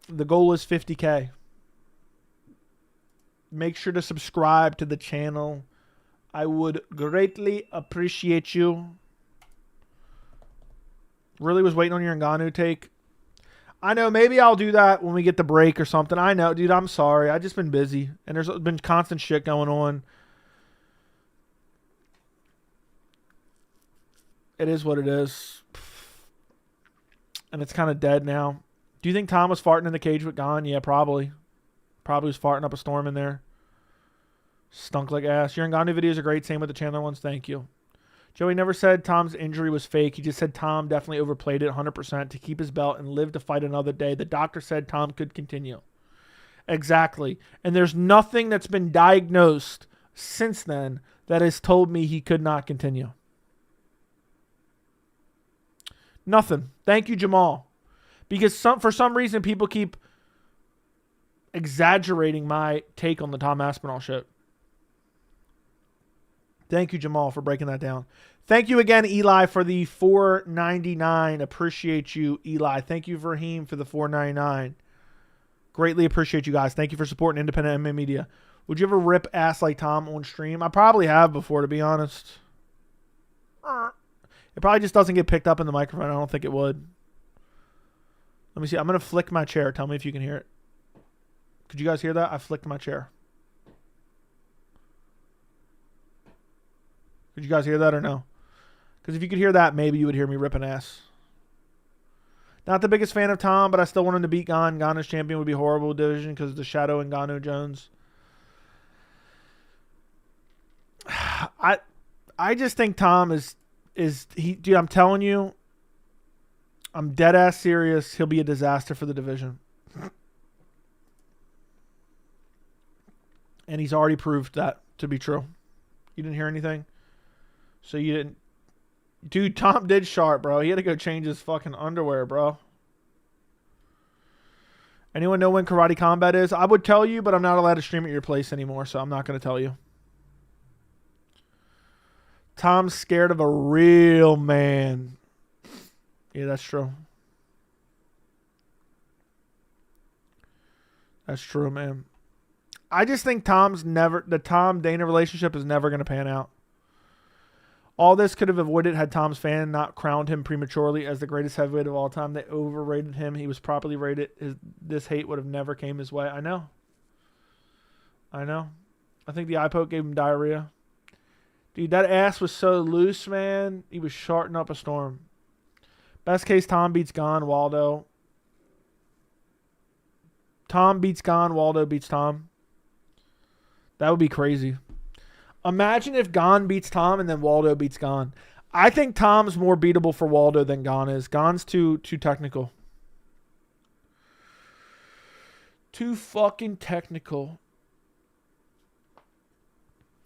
S1: The goal is 50K. Make sure to subscribe to the channel. I would greatly appreciate you. Really was waiting on your Ngannou take. I know, maybe I'll do that when we get the break or something. I know, dude, I'm sorry. I've just been busy, and there's been constant shit going on. It is what it is. And it's kind of dead now. Do you think Tom was farting in the cage with Gon? Yeah, probably. Probably was farting up a storm in there. Stunk like ass. Your Ngannou videos are great. Same with the Chandler ones. Thank you. Joey never said Tom's injury was fake. He just said Tom definitely overplayed it 100% to keep his belt and live to fight another day. The doctor said Tom could continue. Exactly. And there's nothing that's been diagnosed since then that has told me he could not continue. Nothing. Thank you, Jamal. Because for some reason, people keep exaggerating my take on the Tom Aspinall shit. Thank you, Jamal, for breaking that down. Thank you again, Eli, for the $4.99. Appreciate you, Eli. Thank you, Raheem, for the $4.99. Greatly appreciate you guys. Thank you for supporting independent MMA media. Would you ever rip ass like Tom on stream? I probably have before, to be honest. It probably just doesn't get picked up in the microphone. I don't think it would. Let me see. I'm going to flick my chair. Tell me if you can hear it. Could you guys hear that? I flicked my chair. Could you guys hear that or no? Because if you could hear that, maybe you would hear me ripping ass. Not the biggest fan of Tom, but I still want him to beat Gon. Gon as champion would be a horrible division because of the Shadow and Ngannou Jones. I just think Tom is dude, I'm telling you, I'm dead ass serious. He'll be a disaster for the division. And he's already proved that to be true. You didn't hear anything? So you didn't. Dude, Tom did sharp, bro. He had to go change his fucking underwear, bro. Anyone know when Karate Combat is? I would tell you, but I'm not allowed to stream at your place anymore, so I'm not going to tell you. Tom's scared of a real man. Yeah, that's true. That's true, man. I just think the Tom Dana relationship is never going to pan out. All this could have avoided had Tom's fan not crowned him prematurely as the greatest heavyweight of all time. They overrated him. He was properly rated. This hate would have never came his way. I know. I think the eye poke gave him diarrhea. Dude, that ass was so loose, man. He was sharting up a storm. Best case, Tom beats Gon, Waldo. Tom beats Gon, Waldo beats Tom. That would be crazy. Imagine if Gon beats Tom and then Waldo beats Gon. I think Tom's more beatable for Waldo than Gon is. Gon's too technical. Too fucking technical.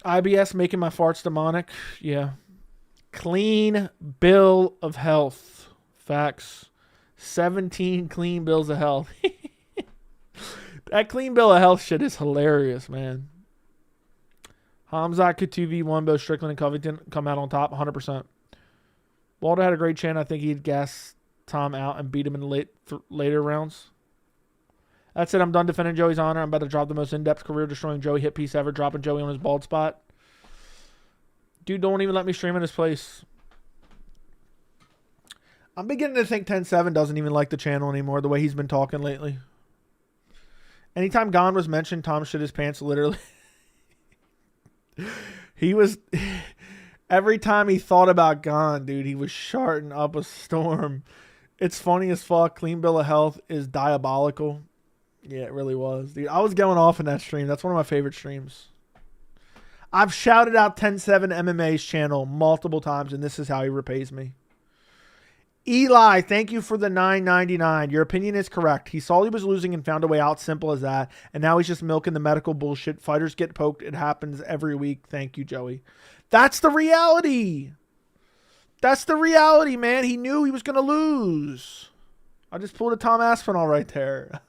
S1: IBS making my farts demonic. Yeah. Clean bill of health. Facts. 17 clean bills of health. That clean bill of health shit is hilarious, man. Hamzat, Katuvi, Bo Strickland, and Covington come out on top 100%. Waldo had a great chant. I think he'd gas Tom out and beat him in the later rounds. That's it. I'm done defending Joey's honor. I'm about to drop the most in-depth career-destroying Joey hit piece ever, dropping Joey on his bald spot. Dude, don't even let me stream in his place. I'm beginning to think 10-7 doesn't even like the channel anymore, the way he's been talking lately. Anytime Gon was mentioned, Tom shit his pants literally. He was... Every time he thought about Gon, dude, he was sharting up a storm. It's funny as fuck. Clean bill of health is diabolical. Yeah, it really was. Dude, I was going off in that stream. That's one of my favorite streams. I've shouted out 10-7 MMA's channel multiple times, and this is how he repays me. Eli, thank you for the $9.99. Your opinion is correct. He saw he was losing and found a way out. Simple as that. And now he's just milking the medical bullshit. Fighters get poked. It happens every week. Thank you, Joey. That's the reality. That's the reality, man. He knew he was going to lose. I just pulled a Tom Aspinall right there.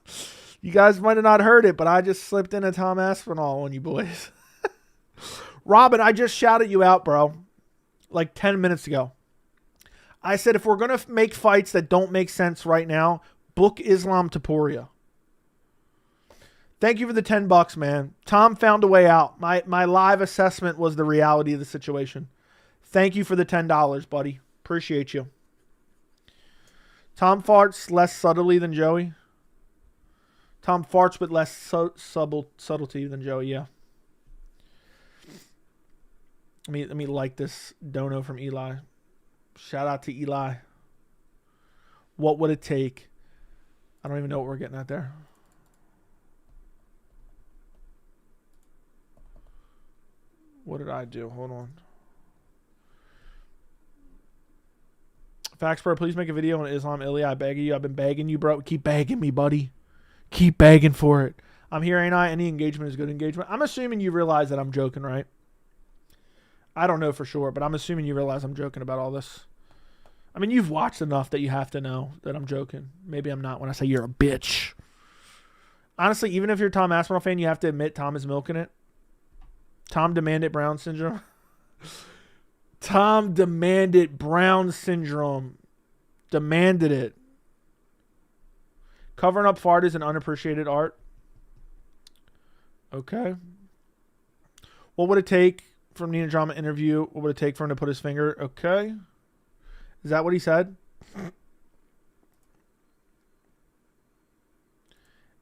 S1: You guys might have not heard it, but I just slipped in a Tom Aspinall on you boys. Robin, I just shouted you out, bro. Like 10 minutes ago. I said, if we're going to make fights that don't make sense right now, book Islam Topuria. Thank you for the $10, man. Tom found a way out. My live assessment was the reality of the situation. Thank you for the $10, buddy. Appreciate you. Tom farts less subtly than Joey. Tom farts with less subtlety than Joey, yeah. Let me like this dono from Eli. Shout out to Eli. What would it take? I don't even know what we're getting at there. What did I do? Hold on. Facts, bro. Please make a video on Islam Ilya. I beg you. I've been begging you, bro. Keep begging me, buddy. Keep begging for it. I'm here, ain't I? Any engagement is good engagement. I'm assuming you realize that I'm joking, right? I don't know for sure, but I'm assuming you realize I'm joking about all this. I mean, you've watched enough that you have to know that I'm joking. Maybe I'm not when I say you're a bitch. Honestly, even if you're a Tom Aspinall fan, you have to admit Tom is milking it. Tom demanded Brown syndrome. Tom demanded Brown syndrome. Demanded it. Covering up fart is an unappreciated art. Okay. What would it take from Nina Drama interview? What would it take for him to put his finger? Okay. Is that what he said?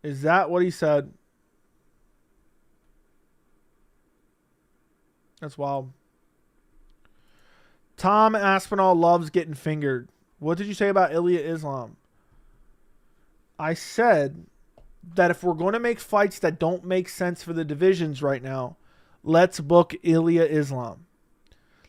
S1: Is that what he said? That's wild. Tom Aspinall loves getting fingered. What did you say about Ilya Islam? I said that if we're going to make fights that don't make sense for the divisions right now, let's book Ilya Islam.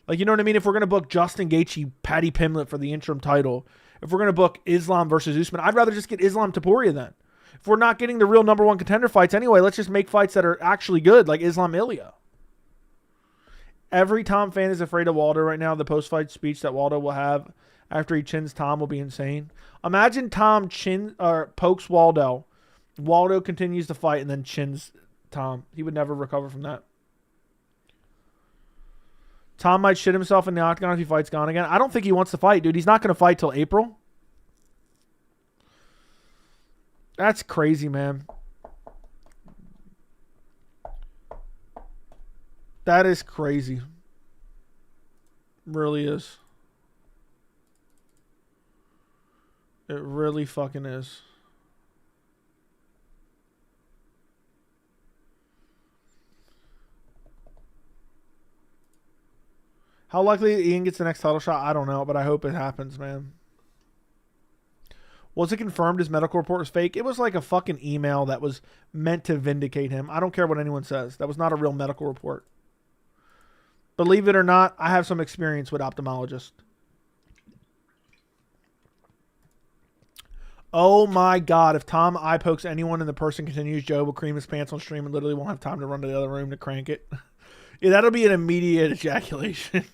S1: Like, you know what I mean? If we're going to book Justin Gaethje, Paddy Pimblett for the interim title, if we're going to book Islam versus Usman, I'd rather just get Islam Topuria then. If we're not getting the real number one contender fights anyway, let's just make fights that are actually good, like Islam Ilya. Every Tom fan is afraid of Waldo right now. The post-fight speech that Waldo will have after he chins Tom will be insane. Imagine Tom pokes Waldo. Waldo continues to fight and then chins Tom. He would never recover from that. Tom might shit himself in the octagon if he fights Gon again. I don't think he wants to fight, dude. He's not going to fight till April. That's crazy, man. That is crazy. Really is. It really fucking is. How likely Ian gets the next title shot? I don't know, but I hope it happens, man. Was it confirmed his medical report was fake? It was like a fucking email that was meant to vindicate him. I don't care what anyone says. That was not a real medical report. Believe it or not, I have some experience with ophthalmologists. Oh my God, if Tom eye pokes anyone and the person continues, Joe will cream his pants on stream and literally won't have time to run to the other room to crank it. Yeah, that'll be an immediate ejaculation.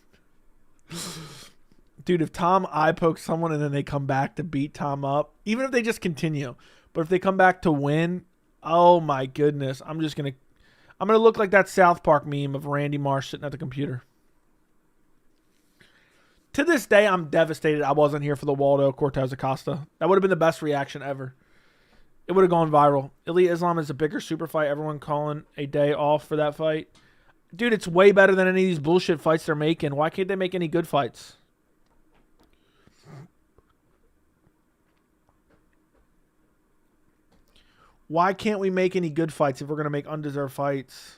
S1: Dude, if Tom eye pokes someone and then they come back to beat Tom up, even if they just continue, but if they come back to win, oh my goodness, I'm gonna look like that South Park meme of Randy Marsh sitting at the computer. To this day, I'm devastated I wasn't here for the Waldo Cortez Acosta. That would have been the best reaction ever. It would have gone viral. Elite Islam is a bigger super fight. Everyone calling a day off for that fight. Dude, it's way better than any of these bullshit fights they're making. Why can't they make any good fights? Why can't we make any good fights if we're going to make undeserved fights?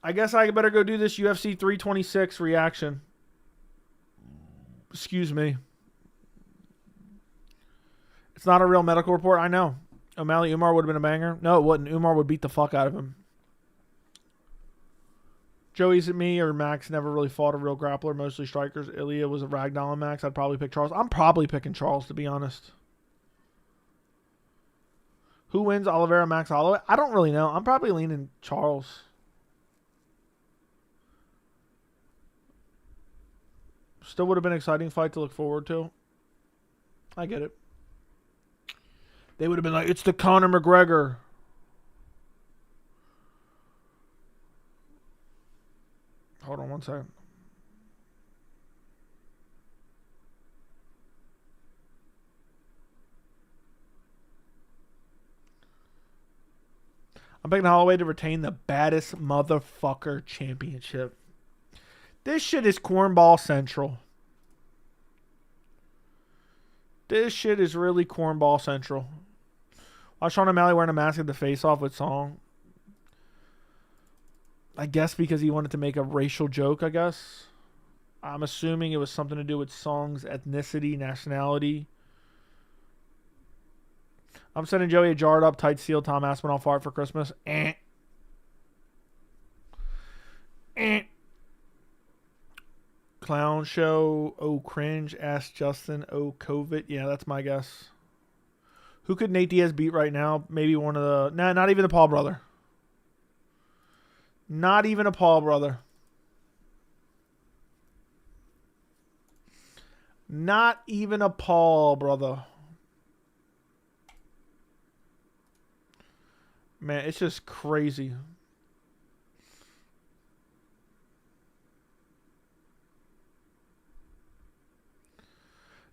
S1: I guess I better go do this UFC 326 reaction. Excuse me. It's not a real medical report. I know. O'Malley Umar would have been a banger. No, it wouldn't. Umar would beat the fuck out of him. Joey's at me or Max never really fought a real grappler, mostly strikers. Ilya was a ragdoll on Max. I'd probably pick Charles. I'm probably picking Charles, to be honest. Who wins, Oliveira, Max Holloway? I don't really know. I'm probably leaning Charles. Still would have been an exciting fight to look forward to. I get it. They would have been like, it's the Conor McGregor. Hold on one second. I'm picking Holloway to retain the baddest motherfucker championship. This shit is cornball central. This shit is really cornball central. Why Sean O'Malley wearing a mask at the face-off with Song? I guess because he wanted to make a racial joke, I guess. I'm assuming it was something to do with Song's ethnicity, nationality. I'm sending Joey a jarred up, tight seal Tom Aspinall fart for Christmas. Clown show. Oh, cringe. Ask Justin. Oh, COVID. Yeah, that's my guess. Who could Nate Diaz beat right now? Maybe one of the... Nah, not even the Paul brother. Not even a Paul brother. Not even a Paul brother. Man, it's just crazy.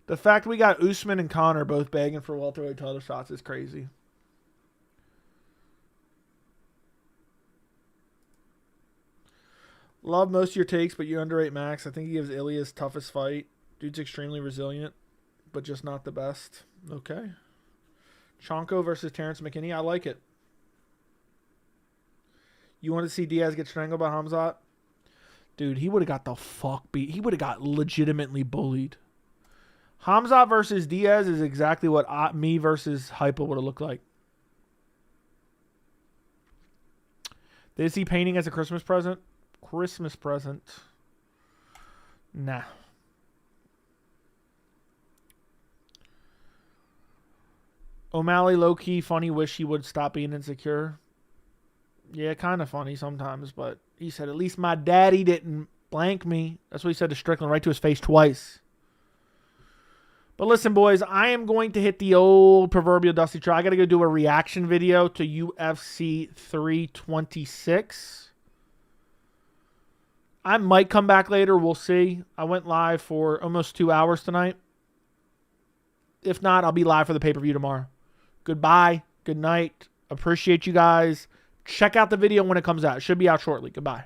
S1: The fact we got Usman and Conor both begging for welterweight title shots is crazy. Love most of your takes, but you underrate Max. I think he gives Ilya his toughest fight. Dude's extremely resilient, but just not the best. Okay. Chonko versus Terrence McKinney. I like it. You want to see Diaz get strangled by Hamzat? Dude, he would have got the fuck beat. He would have got legitimately bullied. Hamzat versus Diaz is exactly what me versus Hypa would have looked like. Is he painting as a Christmas present? Christmas present. Nah. O'Malley low-key funny, wish he would stop being insecure. Yeah, kind of funny sometimes, but he said, at least my daddy didn't blank me. That's what he said to Strickland right to his face twice. But listen, boys, I am going to hit the old proverbial dusty try. I got to go do a reaction video to UFC 326. I might come back later. We'll see. I went live for almost 2 hours tonight. If not, I'll be live for the pay-per-view tomorrow. Goodbye. Good night. Appreciate you guys. check out the video when it comes out. It should be out shortly. Goodbye.